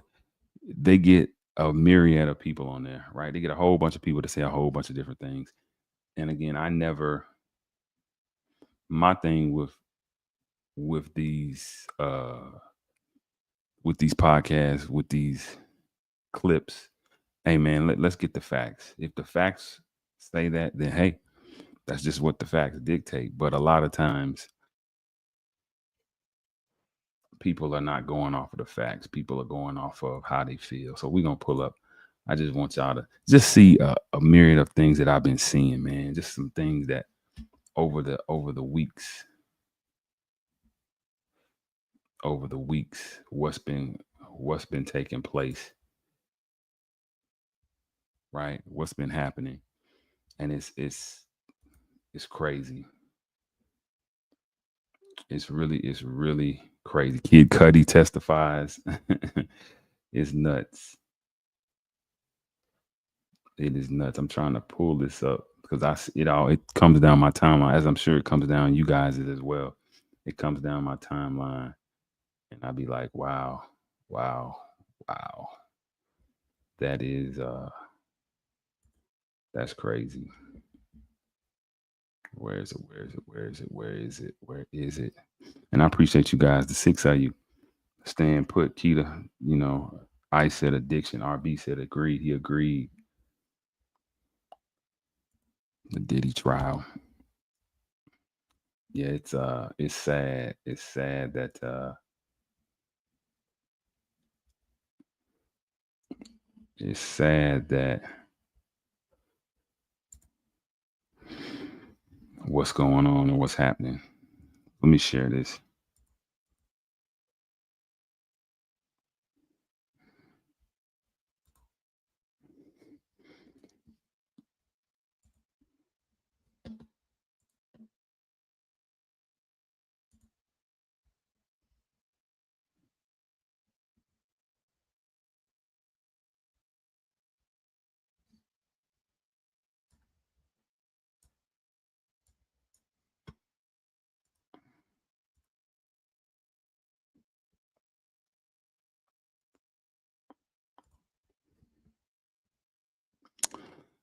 A: they get a myriad of people on there, right? They get a whole bunch of people to say a whole bunch of different things. And again, my thing with these podcasts, with these clips, hey man, let's get the facts. If the facts say that, then hey, that's just what the facts dictate. But a lot of times people are not going off of the facts. People are going off of how they feel. So we're gonna pull up. I just want y'all to just see a myriad of things that I've been seeing, man. Just some things that over the weeks, what's been taking place, right? What's been happening, and it's crazy. It's really crazy. Kid Cudi testifies. It's nuts. It is nuts. I'm trying to pull this up because it comes down my timeline, as I'm sure it comes down you guys as well. It comes down my timeline, and I'll be like, wow, wow, wow. That is that's crazy. Where is it? Where is it? Where is it? Where is it? Where is it? And I appreciate you guys, the six of you, staying put. Keita, I said addiction. RB said agreed. He agreed. The Diddy trial. Yeah, it's sad. It's sad that it's sad that what's going on and what's happening. Let me share this.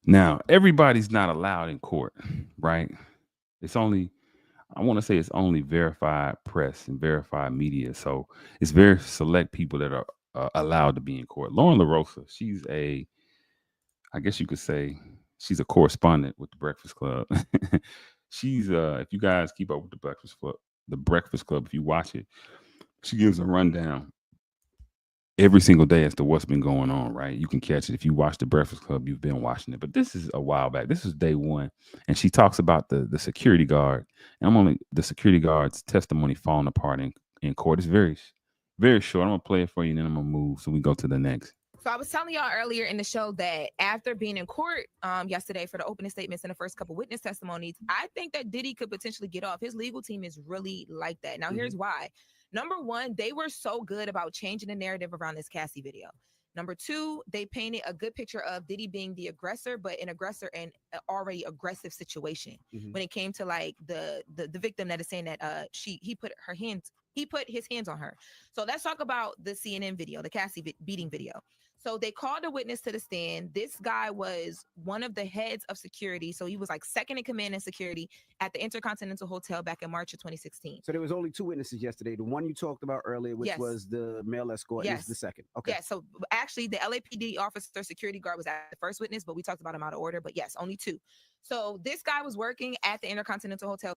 A: Now, everybody's not allowed in court, right? It's only, I want to say it's only verified press and verified media. So it's very select people that are allowed to be in court. Lauren LaRosa, I guess you could say, she's a correspondent with the Breakfast Club. She's, if you guys keep up with the Breakfast Club, if you watch it, she gives a rundown every single day as to what's been going on, right? You can catch it. If you watch the Breakfast Club, you've been watching it. But this is a while back. This is day one. And she talks about the security guard. And the security guard's testimony falling apart in court. It's very, very short. I'm gonna play it for you and then I'm gonna move so we go to the next.
F: So I was telling y'all earlier in the show that after being in court yesterday for the opening statements and the first couple witness testimonies, I think that Diddy could potentially get off. His legal team is really like that. Now, here's why. Number one, they were so good about changing the narrative around this Cassie video. Number two, they painted a good picture of Diddy being the aggressor, but an aggressor in an already aggressive situation. When it came to like the victim that is saying that he put his hands on her. So let's talk about the CNN video, the Cassie beating video. So they called a witness to the stand. This guy was one of the heads of security. So he was like second in command in security at the Intercontinental Hotel back in March of 2016.
G: So there was only two witnesses yesterday. The one you talked about earlier, which was the male escort, is the second. Okay.
F: Yeah. So actually, the LAPD officer security guard was at the first witness, but we talked about him out of order. But yes, only two. So this guy was working at the Intercontinental Hotel.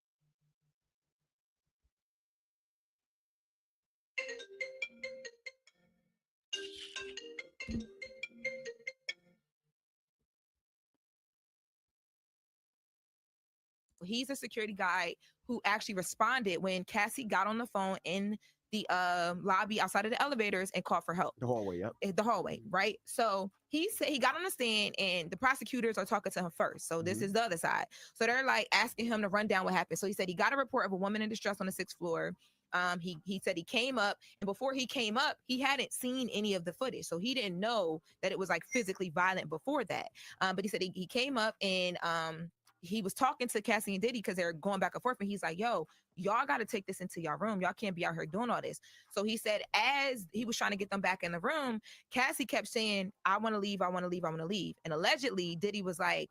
F: He's a security guy who actually responded when Cassie got on the phone in the lobby outside of the elevators and called for help.
G: The hallway, yep.
F: The hallway, right? So he said he got on the stand and the prosecutors are talking to him first. So this is the other side. So they're like asking him to run down what happened. So he said he got a report of a woman in distress on the 6th floor. He said he came up, and before he came up, he hadn't seen any of the footage, so he didn't know that it was like physically violent before that. But he said he came up and he was talking to Cassie and Diddy because they're going back and forth, and he's like, yo, y'all got to take this into your room. Y'all can't be out here doing all this. So he said, as he was trying to get them back in the room, Cassie kept saying, I want to leave, I want to leave, I want to leave. And allegedly, Diddy was like,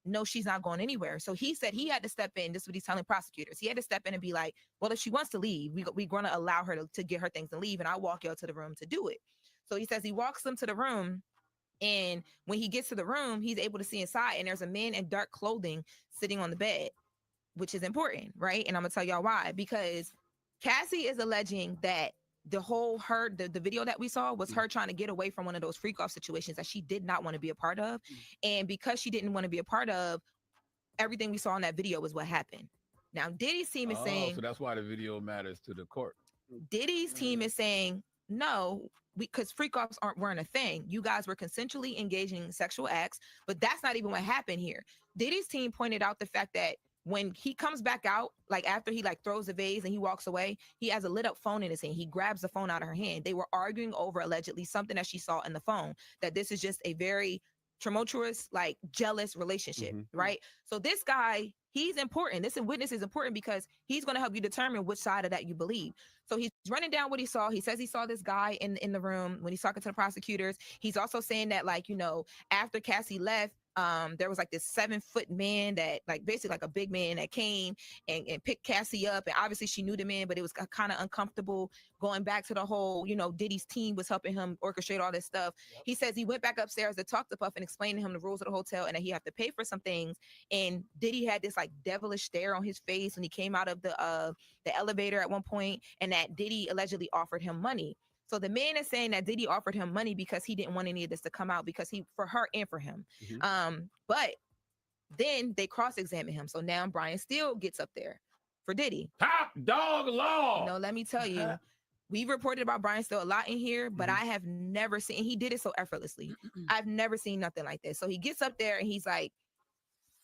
F: no, she's not going anywhere. So he said he had to step in. This is what he's telling prosecutors. He had to step in and be like, well, if she wants to leave, we're going to allow her to get her things and leave, and I'll walk y'all to the room to do it. So he says he walks them to the room. And when he gets to the room, he's able to see inside, and there's a man in dark clothing sitting on the bed, which is important, right? And I'm gonna tell y'all why. Because Cassie is alleging that the video that we saw was her trying to get away from one of those freak off situations that she did not want to be a part of. And because she didn't want to be a part of, everything we saw in that video was what happened. Now, Diddy's team is saying,
H: so that's why the video matters to the court.
F: Diddy's team is saying, no, because freak offs weren't a thing. You guys were consensually engaging in sexual acts, but that's not even what happened here. Diddy's team pointed out the fact that when he comes back out, like after he like throws the vase and he walks away, he has a lit up phone in his hand. He grabs the phone out of her hand. They were arguing over allegedly something that she saw in the phone, that this is just a very tumultuous, like jealous relationship, right? So this guy, he's important. This witness is important because he's going to help you determine which side of that you believe. So he's running down what he saw. He says he saw this guy in the room when he's talking to the prosecutors. He's also saying that, like, you know, after Cassie left, there was like this 7-foot man that, like, basically like a big man that came and picked Cassie up, and obviously she knew the man, but it was kind of uncomfortable going back to the whole, you know, Diddy's team was helping him orchestrate all this stuff. He says he went back upstairs to talk to Puff and explain to him the rules of the hotel and that he have to pay for some things. And Diddy had this like devilish stare on his face when he came out of the elevator at one point, and that Diddy allegedly offered him money. So the man is saying that Diddy offered him money because he didn't want any of this to come out, because for her and for him. But then they cross-examine him. So now Brian Steele gets up there for Diddy.
H: Top dog law.
F: No, let me tell you, we reported about Brian Steele a lot in here, but I have never seen, and he did it so effortlessly. I've never seen nothing like this. So he gets up there and he's like,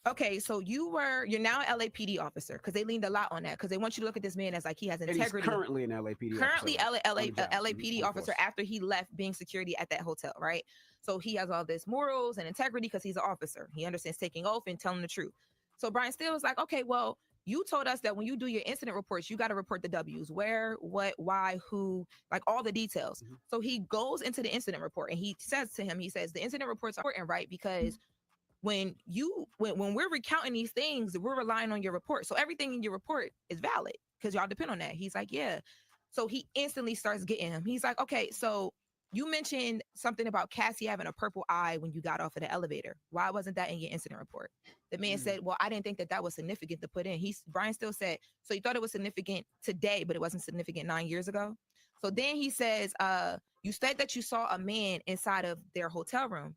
F: okay, so you're now an LAPD officer, because they leaned a lot on that, because they want you to look at this man as like he has integrity.
G: And he's currently an LAPD
F: currently
G: officer.
F: LAPD officer after he left being security at that hotel, right? So he has all this morals and integrity because he's an officer. He understands taking oath and telling the truth. So Brian Steele was like, okay, well, you told us that when you do your incident reports, you got to report the W's, where, what, why, who, like all the details. So he goes into the incident report and he says to him, he says, the incident reports are important, right? Because when we're recounting these things, we're relying on your report. So everything in your report is valid because y'all depend on that. He's like, yeah. So he instantly starts getting him. He's like, okay, so you mentioned something about Cassie having a purple eye when you got off of the elevator. Why wasn't that in your incident report? The man said, well, I didn't think that was significant to put in. Brian Steele said, so you thought it was significant today, but it wasn't significant 9 years ago? So then he says, you said that you saw a man inside of their hotel room.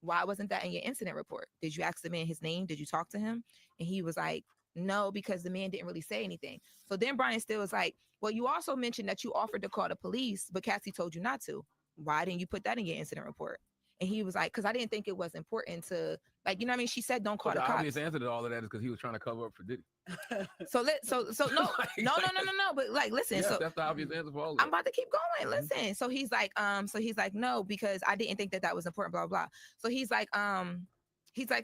F: Why wasn't that in your incident report? Did you ask the man his name? Did you talk to him? And he was like, no, because the man didn't really say anything. So then Brian Steele was like, well, you also mentioned that you offered to call the police, but Cassie told you not to. Why didn't you put that in your incident report? And he was like, because I didn't think it was important to, like, you know what I mean? She said, don't call the cops.
H: The obvious answer to all of that is because he was trying to cover up for Diddy.
F: So no. But like, listen.
H: Yeah,
F: so
H: that's the obvious answer for all of that.
F: I'm about to keep going. Listen. So he's like, no, because I didn't think that was important, blah, blah. So he's like,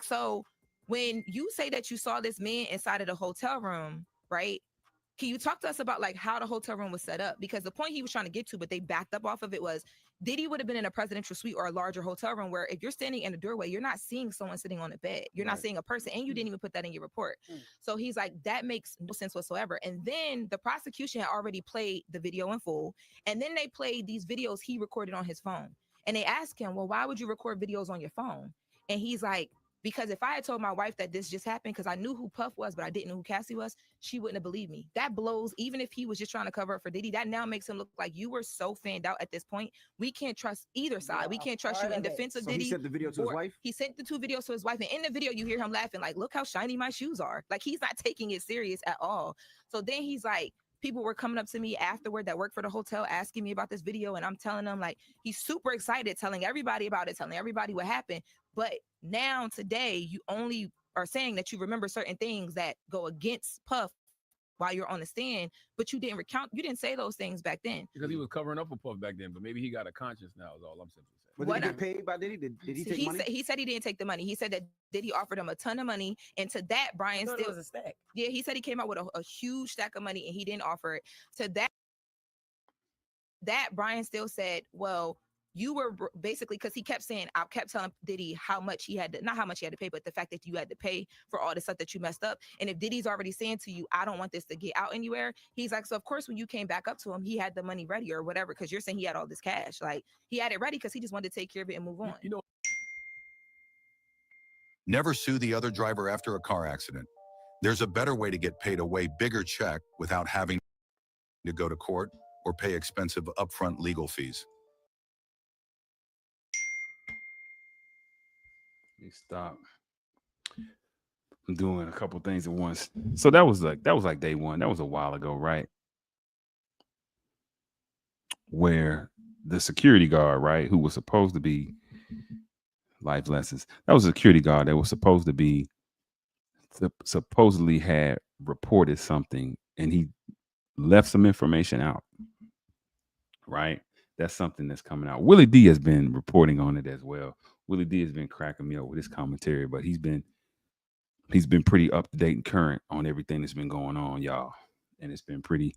F: so when you say that you saw this man inside of the hotel room, right? Can you talk to us about like how the hotel room was set up? Because the point he was trying to get to, but they backed up off of it, was Diddy would have been in a presidential suite or a larger hotel room where if you're standing in the doorway, you're not seeing someone sitting on a bed. You're not seeing a person, and you didn't even put that in your report. So he's like, that makes no sense whatsoever. And then the prosecution had already played the video in full. And then they played these videos he recorded on his phone. And they asked him, well, why would you record videos on your phone? And he's like, because if I had told my wife that this just happened, because I knew who Puff was, but I didn't know who Cassie was, she wouldn't have believed me. That blows, even if he was just trying to cover up for Diddy, that now makes him look like you were so fanned out at this point. We can't trust either side. We can't trust you in defense of Diddy.
G: He sent the video to his wife?
F: He sent the 2 videos to his wife. And in the video, you hear him laughing, like, look how shiny my shoes are. Like, he's not taking it serious at all. So then he's like, people were coming up to me afterward that worked for the hotel asking me about this video. And I'm telling them, like, he's super excited, telling everybody about it, telling everybody what happened. But now today, you only are saying that you remember certain things that go against Puff while you're on the stand, but you didn't say those things back then.
H: Because he was covering up for Puff back then, but maybe he got a conscience now, is all I'm simply saying.
G: But did he get paid by Diddy? Did he take money?
F: He said he didn't take the money. He said that Diddy offered him a ton of money, and to that Brian still
C: was a stack.
F: Yeah, he said he came out with a huge stack of money, and he didn't offer it. To that Brian still said, well, you were basically, because he kept saying, I kept telling Diddy how much he had to, not how much he had to pay, but the fact that you had to pay for all the stuff that you messed up. And if Diddy's already saying to you, I don't want this to get out anywhere, he's like, so of course, when you came back up to him, he had the money ready or whatever, because you're saying he had all this cash. Like, he had it ready because he just wanted to take care of it and move on.
H: You know,
I: Never sue the other driver after a car accident. There's a better way to get paid a way bigger check without having to go to court or pay expensive upfront legal fees.
A: Let me stop. I'm doing a couple things at once. So that was like day one. That was a while ago, right? Where the security guard, right, who was supposed to be life lessons, that was a security guard that was supposed to be supposedly had reported something, and he left some information out, right? That's something that's coming out. Willie D has been reporting on it as well. Willie D has been cracking me up with his commentary, but he's been pretty up to date and current on everything that's been going on, y'all. And it's been pretty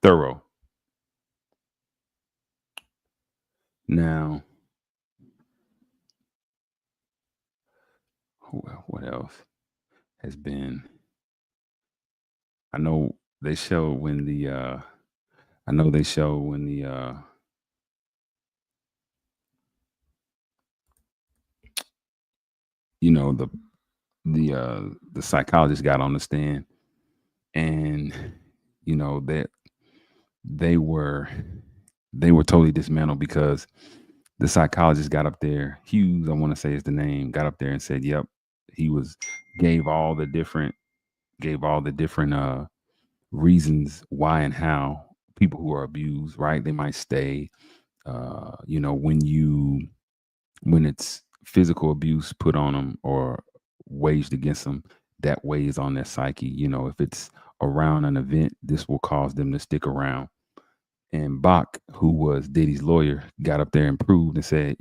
A: thorough. Now, what else has been? I know they show when the you know, the psychologist got on the stand, and you know that they were totally dismantled because the psychologist got up there. Hughes, I want to say is the name, got up there and said, "Yep, he gave all the different reasons why and how people who are abused, right? They might stay. You know, when it's physical abuse put on them or waged against them, that weighs on their psyche. You know, if it's around an event, this will cause them to stick around." And Bach, who was Diddy's lawyer, got up there and proved and said,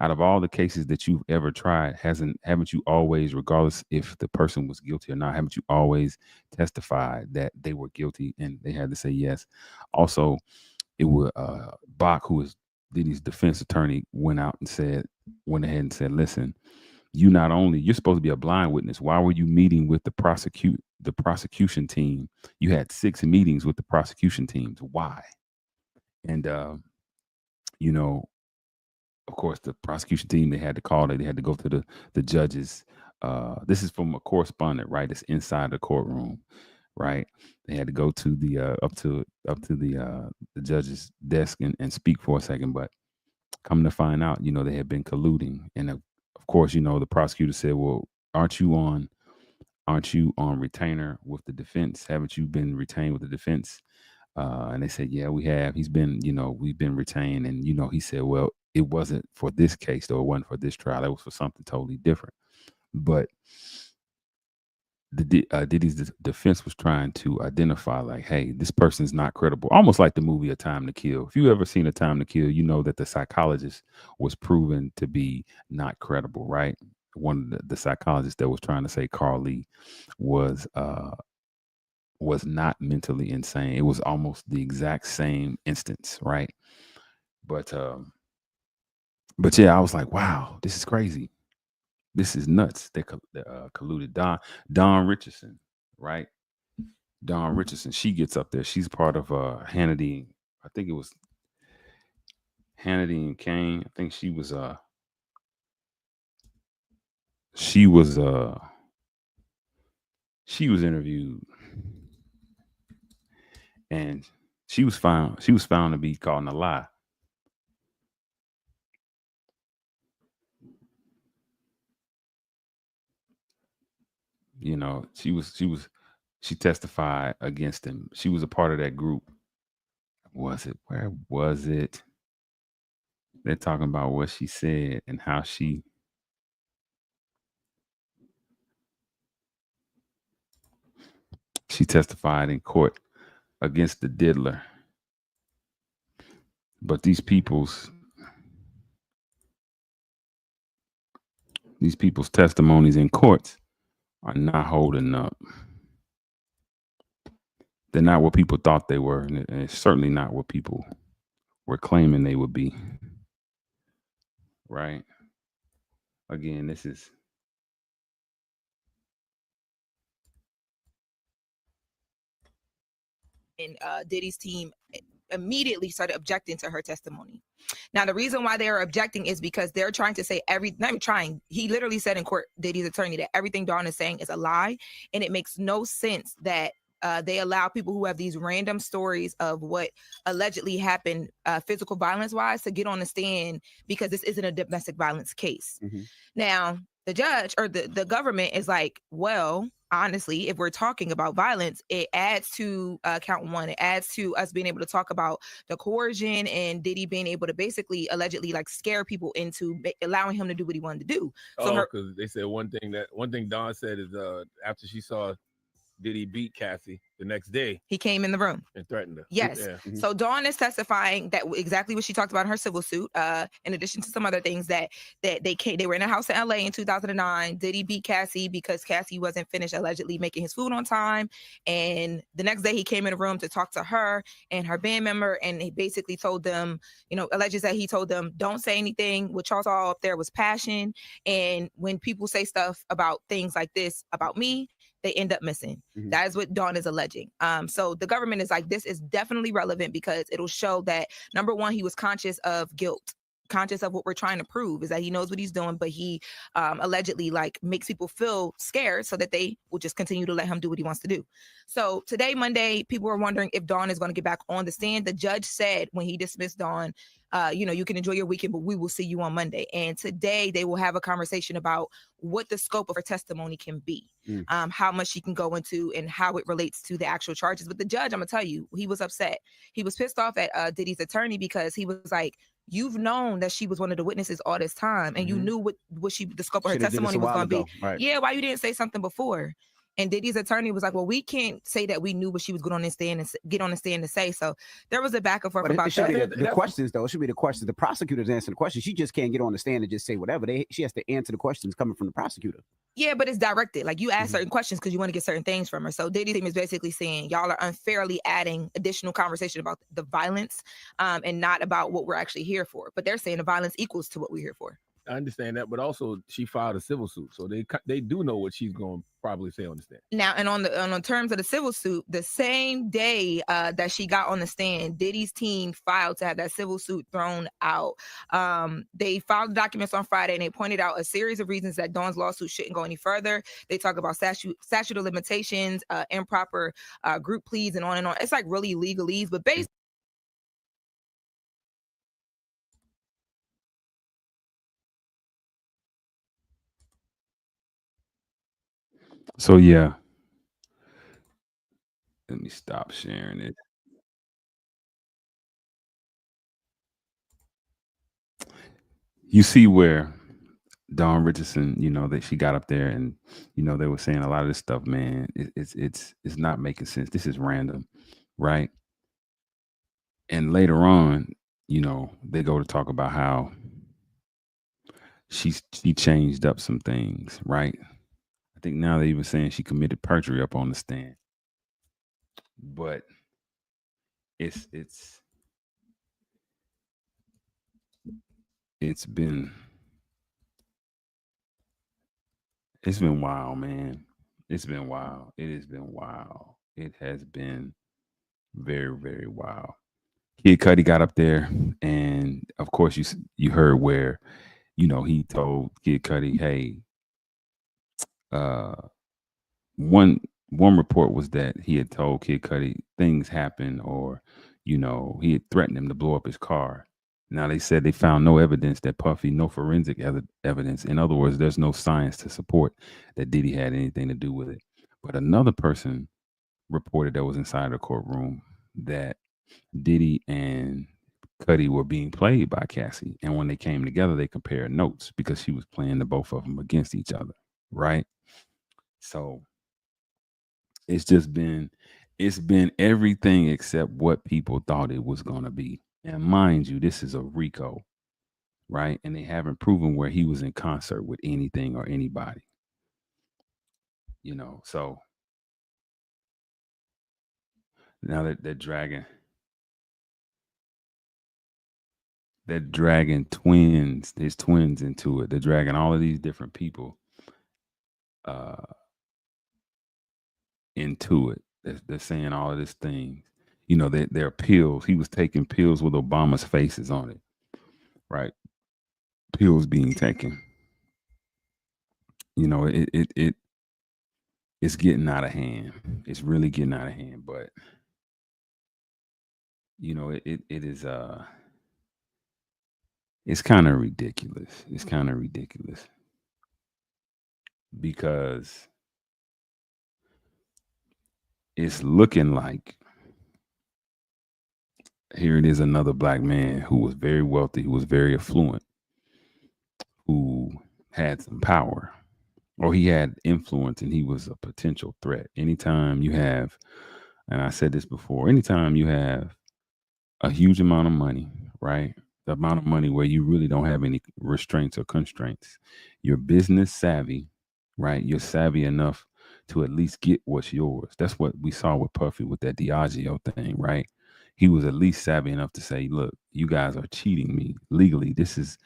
A: out of all the cases that you've ever tried, haven't you always, regardless if the person was guilty or not, haven't you always testified that they were guilty? And they had to say yes. Also, it was Bach, who was Diddy's defense attorney, went ahead and said, listen, you're supposed to be a blind witness. Why were you meeting with the prosecution team? You had 6 meetings with the prosecution teams. Why? And you know, of course, the prosecution team, they had to go to the judges. This is from a correspondent, right? It's inside the courtroom, right? They had to go to the up to the judge's desk and speak for a second, but come to find out, you know, they had been colluding. And of course, you know, the prosecutor said, well, aren't you on retainer with the defense? Haven't you been retained with the defense? And they said, yeah, we have. We've been retained. And, you know, he said, well, it wasn't for this case, though. It wasn't for this trial. It was for something totally different. But Diddy's defense was trying to identify, like, hey, this person's not credible. Almost like the movie A Time to Kill. If you ever seen A Time to Kill, you know that the psychologist was proven to be not credible, right? One of the psychologists that was trying to say Carl Lee was not mentally insane. It was almost the exact same instance, right? But yeah, I was like, wow, this is crazy. This is nuts. They colluded. Dawn Richardson, right? Dawn Richardson. She gets up there. She's part of Hannity. I think it was Hannity and Kane. I think she was interviewed, and she was found to be calling a lie. You know, she testified against him. She was a part of that group. Where was it? They're talking about what she said and how she testified in court against the diddler. But these people's testimonies in courts are not holding up. They're not what people thought they were, and it's certainly not what people were claiming they would be. Right? Again, this is
F: and Diddy's team immediately started objecting to her testimony. Now, the reason why they are objecting is because they're trying to say not even trying. He literally said in court, Diddy's attorney, that everything Dawn is saying is a lie, and it makes no sense that they allow people who have these random stories of what allegedly happened physical violence wise to get on the stand because this isn't a domestic violence case. Mm-hmm. Now, the judge or the government is like, well, honestly, if we're talking about violence, it adds to count one. It adds to us being able to talk about the coercion and Diddy being able to basically allegedly like scare people into allowing him to do what he wanted to do.
H: So because they said one thing Dawn said is after she saw Diddy beat Cassie the next day,
F: he came in the room
H: and threatened her.
F: Yes. Yeah. Mm-hmm. So Dawn is testifying that exactly what she talked about in her civil suit, in addition to some other things that they were in a house in LA in 2009. Diddy beat Cassie because Cassie wasn't finished allegedly making his food on time. And the next day he came in the room to talk to her and her band member. And he basically told them, allegedly that he told them, don't say anything. What y'all saw up there was passion. And when people say stuff about things like this about me, they end up missing. Mm-hmm. That is what Dawn is alleging. So the government is like, this is definitely relevant because it'll show that, number one, he was conscious of guilt, conscious of what we're trying to prove is that he knows what he's doing, but he allegedly like makes people feel scared so that they will just continue to let him do what he wants to do. So today, Monday, people are wondering if Dawn is going to get back on the stand. The judge said when he dismissed Dawn, you can enjoy your weekend, but we will see you on Monday. And today they will have a conversation about what the scope of her testimony can be, how much she can go into and how it relates to the actual charges. But the judge, I'm gonna tell you, he was upset. He was pissed off at Diddy's attorney because he was like, you've known that she was one of the witnesses all this time, and you knew what the scope of her testimony was going to be. Right. Yeah, why you didn't say something before? And Diddy's attorney was like, well, we can't say that we knew what she was going on the stand and get on the stand to say. So there was a back and forth about that.
G: The questions, though. It should be the questions. The prosecutor's answering the questions. She just can't get on the stand and just say whatever. She has to answer the questions coming from the prosecutor.
F: Yeah, but it's directed. Like you ask certain questions because you want to get certain things from her. So Diddy's team is basically saying y'all are unfairly adding additional conversation about the violence and not about what we're actually here for. But they're saying the violence equals to what we're here for.
H: I understand that, but also she filed a civil suit, so they do know what she's going to probably say on the stand.
F: Now, and on the terms of the civil suit, the same day that she got on the stand, Diddy's team filed to have that civil suit thrown out. They filed the documents on Friday, and they pointed out a series of reasons that Dawn's lawsuit shouldn't go any further. They talk about statute of limitations, improper group pleas, and on and on. It's like really legalese, but basically.
A: So yeah, let me stop sharing it. You see where Dawn Richardson, that she got up there and, they were saying a lot of this stuff, man, it's not making sense. This is random, right? And later on, they go to talk about how she changed up some things, right? I think now they even saying she committed perjury up on the stand. But it's been wild, man. It's been wild. It has been wild. It has been very, very wild. Kid Cudi got up there, and of course you heard where, he told Kid Cudi, hey, one report was that he had told Kid Cudi things happen, or, he had threatened him to blow up his car. Now they said they found no evidence that Puffy, no forensic evidence. In other words, there's no science to support that Diddy had anything to do with it. But another person reported that was inside the courtroom that Diddy and Cuddy were being played by Cassie. And when they came together, they compared notes because she was playing the both of them against each other. Right. So it's been everything except what people thought it was gonna be. And mind you, this is a Rico, right? And they haven't proven where he was in concert with anything or anybody. So now they're dragging his twins into it. They're dragging all of these different people uh into it. They're saying all of these things. They're pills. He was taking pills with Obama's faces on it, right? Pills being taken. It's getting out of hand. It's really getting out of hand. But it is it's kind of ridiculous. It's kind of ridiculous because it's looking like here it is, another black man who was very wealthy, who was very affluent, who had some power, or he had influence, and he was a potential threat. Anytime you have, and I said this before, anytime you have a huge amount of money, right? The amount of money where you really don't have any restraints or constraints. You're business savvy, right? You're savvy enough to at least get what's yours. That's what we saw with Puffy with that Diageo thing, right? He was at least savvy enough to say, "Look, you guys are cheating me legally. This is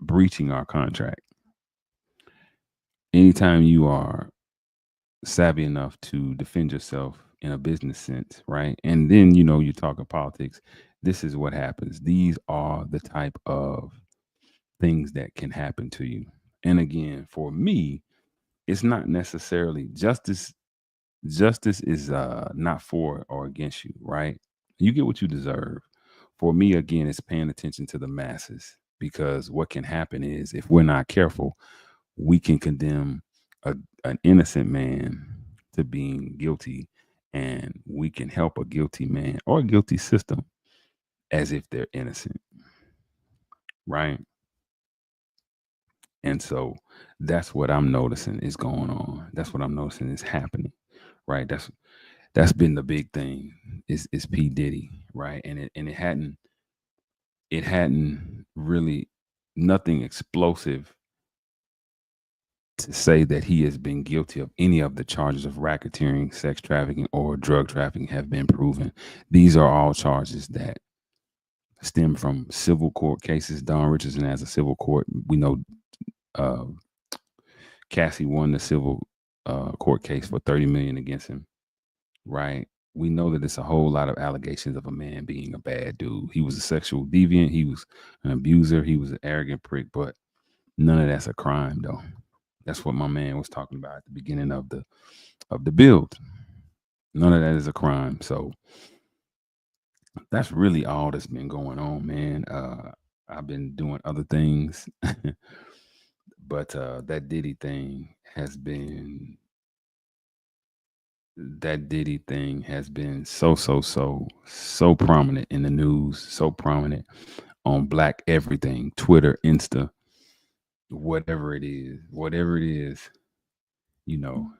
A: breaching our contract." Anytime you are savvy enough to defend yourself in a business sense, right? And then, you talk of politics. This is what happens. These are the type of things that can happen to you. And again, for me, it's not necessarily justice. Justice is not for or against you, right? You get what you deserve. For me, again, it's paying attention to the masses because what can happen is if we're not careful, we can condemn an innocent man to being guilty, and we can help a guilty man or a guilty system as if they're innocent, right? And so that's what I'm noticing is going on. That's what I'm noticing is happening, right? That's been the big thing is P Diddy, right? And it hadn't really nothing explosive to say that he has been guilty of any of the charges of racketeering, sex trafficking, or drug trafficking have been proven. These are all charges that stem from civil court cases. Don Richardson has a civil court. We know uh, Cassie won the civil court case for $30 million against him, right? We know that it's a whole lot of allegations of a man being a bad dude. He was a sexual deviant. He was an abuser. He was an arrogant prick. But none of that's a crime, though. That's what my man was talking about at the beginning of the build. None of that is a crime. So that's really all that's been going on, man. I've been doing other things, but that Diddy thing has been so prominent in the news, so prominent on Black everything, Twitter, Insta, whatever it is, you know,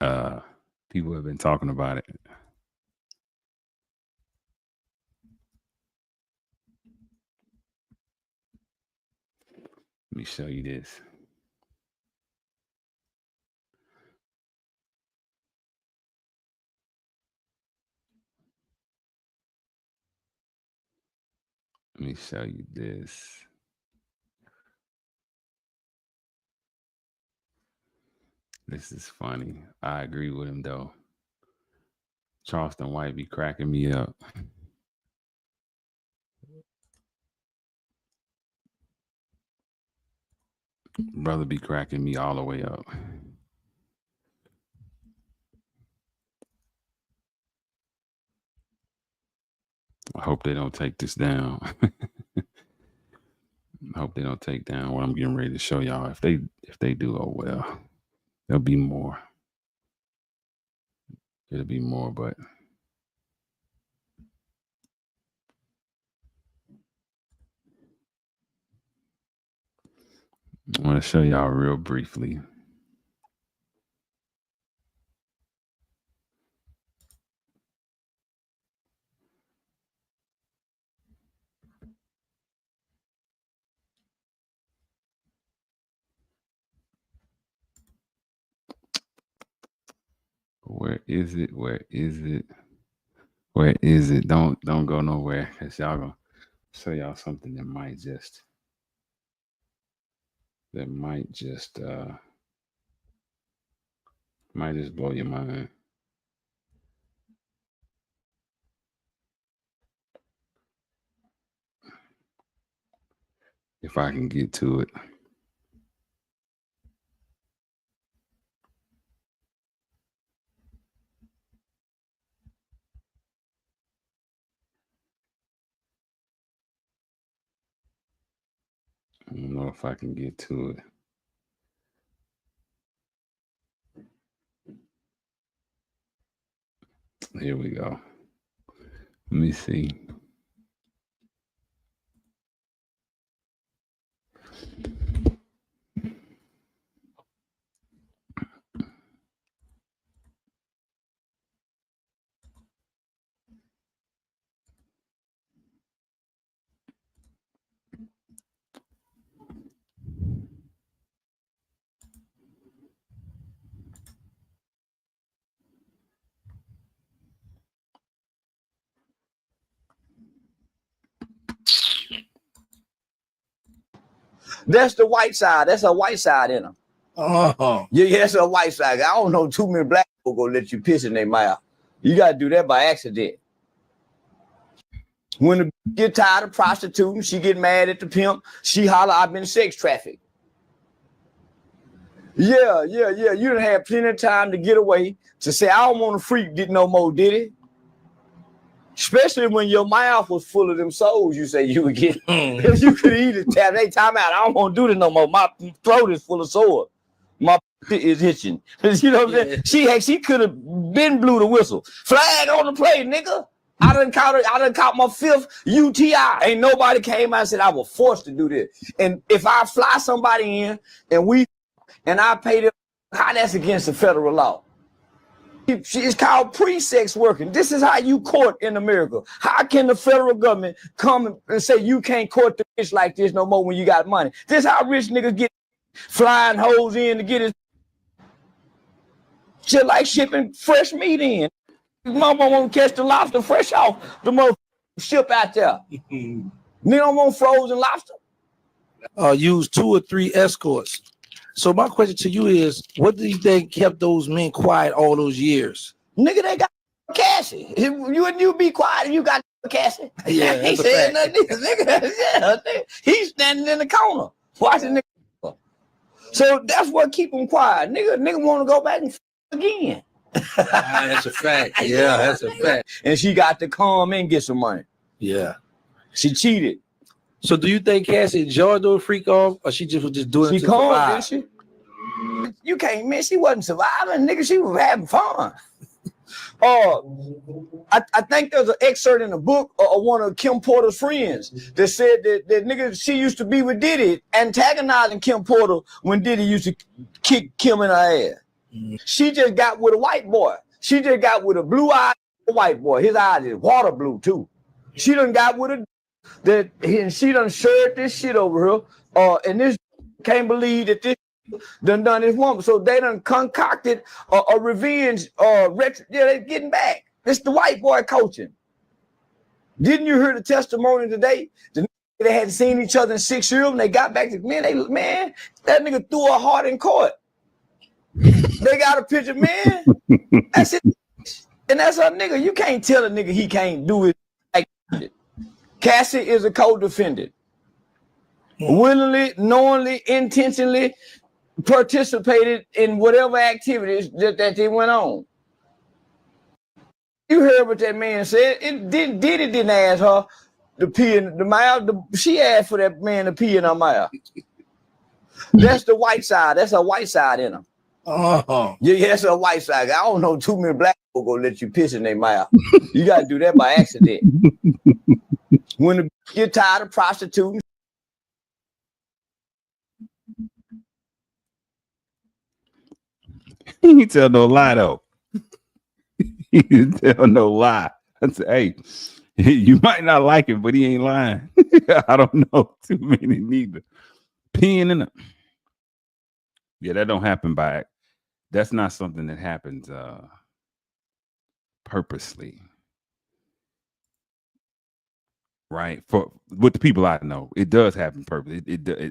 A: uh, people have been talking about it. Let me show you this. Let me show you this. This is funny. I agree with him though. Charleston White be cracking me up. Brother be cracking me all the way up. I hope they don't take this down. I hope they don't take down what I'm getting ready to show y'all. If they do, oh well. There'll be more. It'll be more, but want to show y'all real briefly. Where is it? Where is it? Where is it? Don't go nowhere, cause y'all gonna show y'all something that might just blow your mind. If I can get to it. I don't know if I can get to it. Here we go. Let me see.
J: That's the white side. That's a white side in them. Yeah, that's a white side. I don't know too many black people gonna let you piss in their mouth. You gotta do that by accident. When the get tired of prostituting, she get mad at the pimp. She holler, "I've been sex trafficked." Yeah. You done had plenty of time to get away to say, "I don't want to freak get no more," did it? Especially when your mouth was full of them souls, you say you would get. You could eat it. Hey, time out. I don't want to do this no more. My throat is full of sore. My is itching. You know what I'm saying? She could have been blew the whistle. Flag on the play, nigga. I done caught my 5th UTI. Ain't nobody came out and said I was forced to do this. And if I fly somebody in and I pay them, how that's against the federal law? It's called pre-sex working. This is how you court in America. How can the federal government come and say you can't court the rich like this no more when you got money? This is how rich niggas get flying hoes in to get his shit, like shipping fresh meat in. Mama won't catch the lobster fresh off the mother ship out there. Nigga don't want frozen lobster.
K: Use 2 or 3 escorts. So my question to you is, what do you think kept those men quiet all those years?
J: Nigga, they got Cassie. You be quiet and you got Cassie.
K: Yeah,
J: he said nothing. Nigga, yeah, he's standing in the corner watching nigga. So that's what keep him quiet. Nigga want to go back and again.
K: That's a fact. Yeah, that's a fact.
J: And she got to come and get some money.
K: Yeah.
J: She cheated.
K: So do you think Cassie enjoyed doing freak off, or she just was just doing it to survive?
J: She? You can't, man. She wasn't surviving, nigga. She was having fun. I think there's an excerpt in the book of one of Kim Porter's friends that said that nigga, she used to be with Diddy, antagonizing Kim Porter when Diddy used to kick Kim in her ass. She just got with a white boy. She just got with a blue-eyed white boy. His eyes is water blue too. She done got with and she done shared this shit over here. And this can't believe that this done this woman. So they done concocted a revenge. They getting back. This the white boy coaching. Didn't you hear the testimony today? They hadn't seen each other in 6 years and they got back to man, that nigga threw her heart in court. They got a picture, man. That's it. And that's a nigga. You can't tell a nigga he can't do it. Cassie is a co-defendant. Willingly, knowingly, intentionally participated in whatever activities that they went on. You heard what that man said. Diddy didn't ask her to pee in the mouth. She asked for that man to pee in her mouth. That's the white side. That's a white side in them. Yeah, that's a white side. I don't know too many black people gonna let you piss in their mouth. You gotta do that by accident. When you're tired of prostituting,
A: He didn't tell no lie though. He didn't tell no lie. I said, hey, you might not like it, but he ain't lying. I don't know too many neither. Peeing in the yeah, that don't happen by. That's not something that happens purposely, right? For with the people I know, it does happen purposely.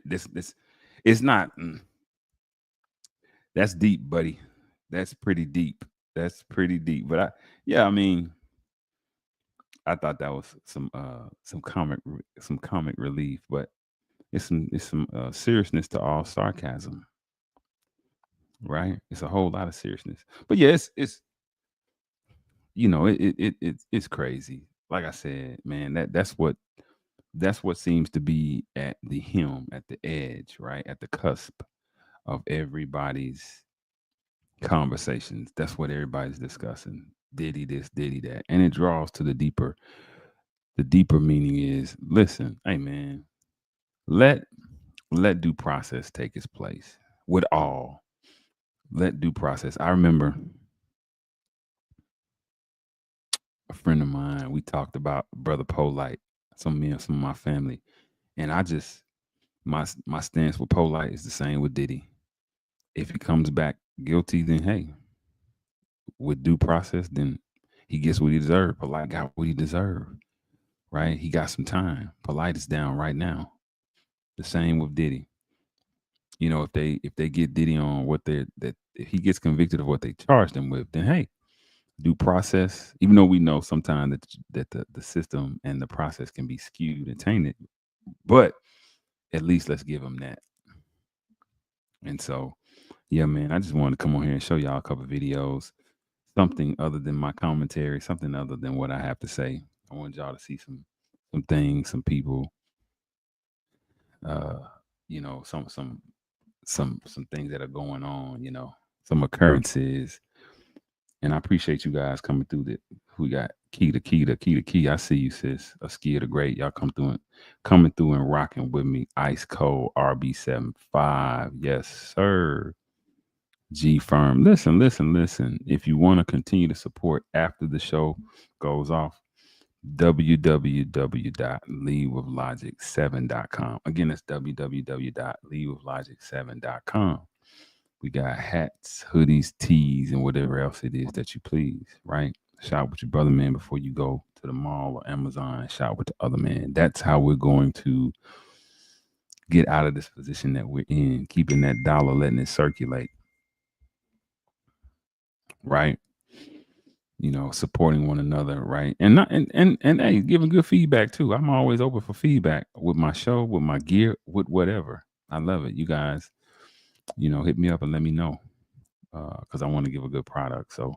A: This it's not. That's deep, buddy. That's pretty deep. That's pretty deep. But I mean, I thought that was some comic relief, but it's some seriousness to all sarcasm, right? It's a whole lot of seriousness. But yeah, it's it's crazy. Like I said, man, that's what seems to be at the hem, at the edge, right? At the cusp of everybody's conversations. That's what everybody's discussing. Did he this, did he that? And it draws to the deeper meaning is listen, hey man, let let due process take its place with all. Let due process. I remember a friend of mine, we talked about Brother Polite, some me and some of my family. And I just my stance with Polite is the same with Diddy. If he comes back guilty, then hey, with due process, then he gets what he deserved. Polite got what he deserved, right? He got some time. Polite is down right now. The same with Diddy. If they get Diddy on what they that if he gets convicted of what they charged him with, then hey, due process. Even though we know sometimes that the system and the process can be skewed and tainted, but at least let's give him that. And so, yeah, man, I just wanted to come on here and show y'all a couple of videos, something other than my commentary, something other than what I have to say. I want y'all to see some things, some people, uh, some things that are going on, some occurrences. And I appreciate you guys coming through that. We got Key. I see you, sis. A ski the great. Y'all coming through and rocking with me. Ice cold RB75. Yes, sir. G Firm. Listen. If you want to continue to support after the show goes off, www.leadwithlogic7.com. Again, that's www.leadwithlogic7.com. We got hats, hoodies, tees, and whatever else it is that you please, right? Shop with your brother, man, before you go to the mall or Amazon. Shop with the other man. That's how we're going to get out of this position that we're in, keeping that dollar, letting it circulate, right? Supporting one another, right? And not and hey, giving good feedback too. I'm always open for feedback with my show, with my gear, with whatever. I love it. You guys, hit me up and let me know. Because I want to give a good product. So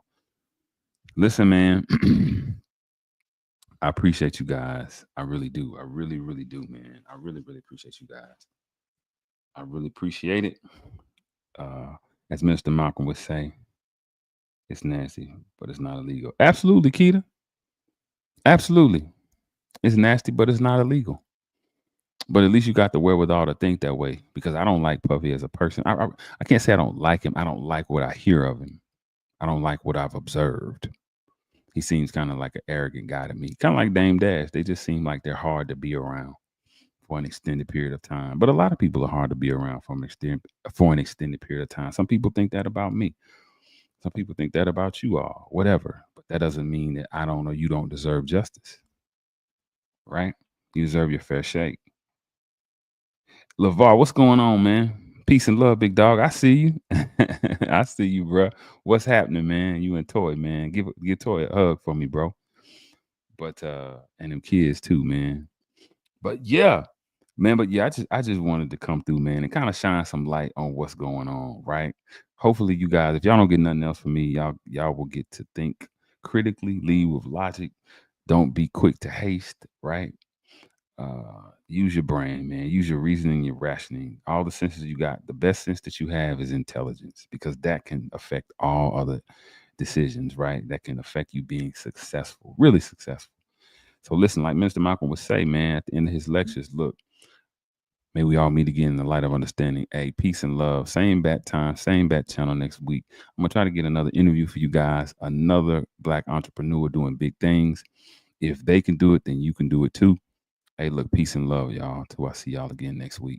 A: listen, man. I appreciate you guys. I really do. I really, really do, man. I really, really appreciate you guys. I really appreciate it. Uh, as Minister Malcolm would say, it's nasty, but it's not illegal. Absolutely, Keita. Absolutely. It's nasty, but it's not illegal. But at least you got the wherewithal to think that way because I don't like Puffy as a person. I can't say I don't like him. I don't like what I hear of him. I don't like what I've observed. He seems kind of like an arrogant guy to me. Kind of like Dame Dash. They just seem like they're hard to be around for an extended period of time. But a lot of people are hard to be around for an extended period of time. Some people think that about me. Some people think that about you all, whatever. But that doesn't mean that I don't know you don't deserve justice, right? You deserve your fair shake. LeVar, what's going on, man? Peace and love, big dog. I see you. I see you, bro. What's happening, man? You and Toy, man. Give Toy a hug for me, bro. But and them kids too, man. But yeah, man. But yeah, I just wanted to come through, man, and kind of shine some light on what's going on, right? Hopefully, you guys, if y'all don't get nothing else from me, y'all will get to think critically, lead with logic. Don't be quick to haste, right? Use your brain, man. Use your reasoning, your rationing, all the senses you got. The best sense that you have is intelligence because that can affect all other decisions, right? That can affect you being successful, really successful. So listen, like Mr. Malcolm would say, man, at the end of his lectures, look, May we all meet again in the light of understanding. Hey, peace and love. Same bat time, same bat channel next week. I'm going to try to get another interview for you guys. Another Black entrepreneur doing big things. If they can do it, then you can do it too. Hey, look, peace and love, y'all. Till I see y'all again next week.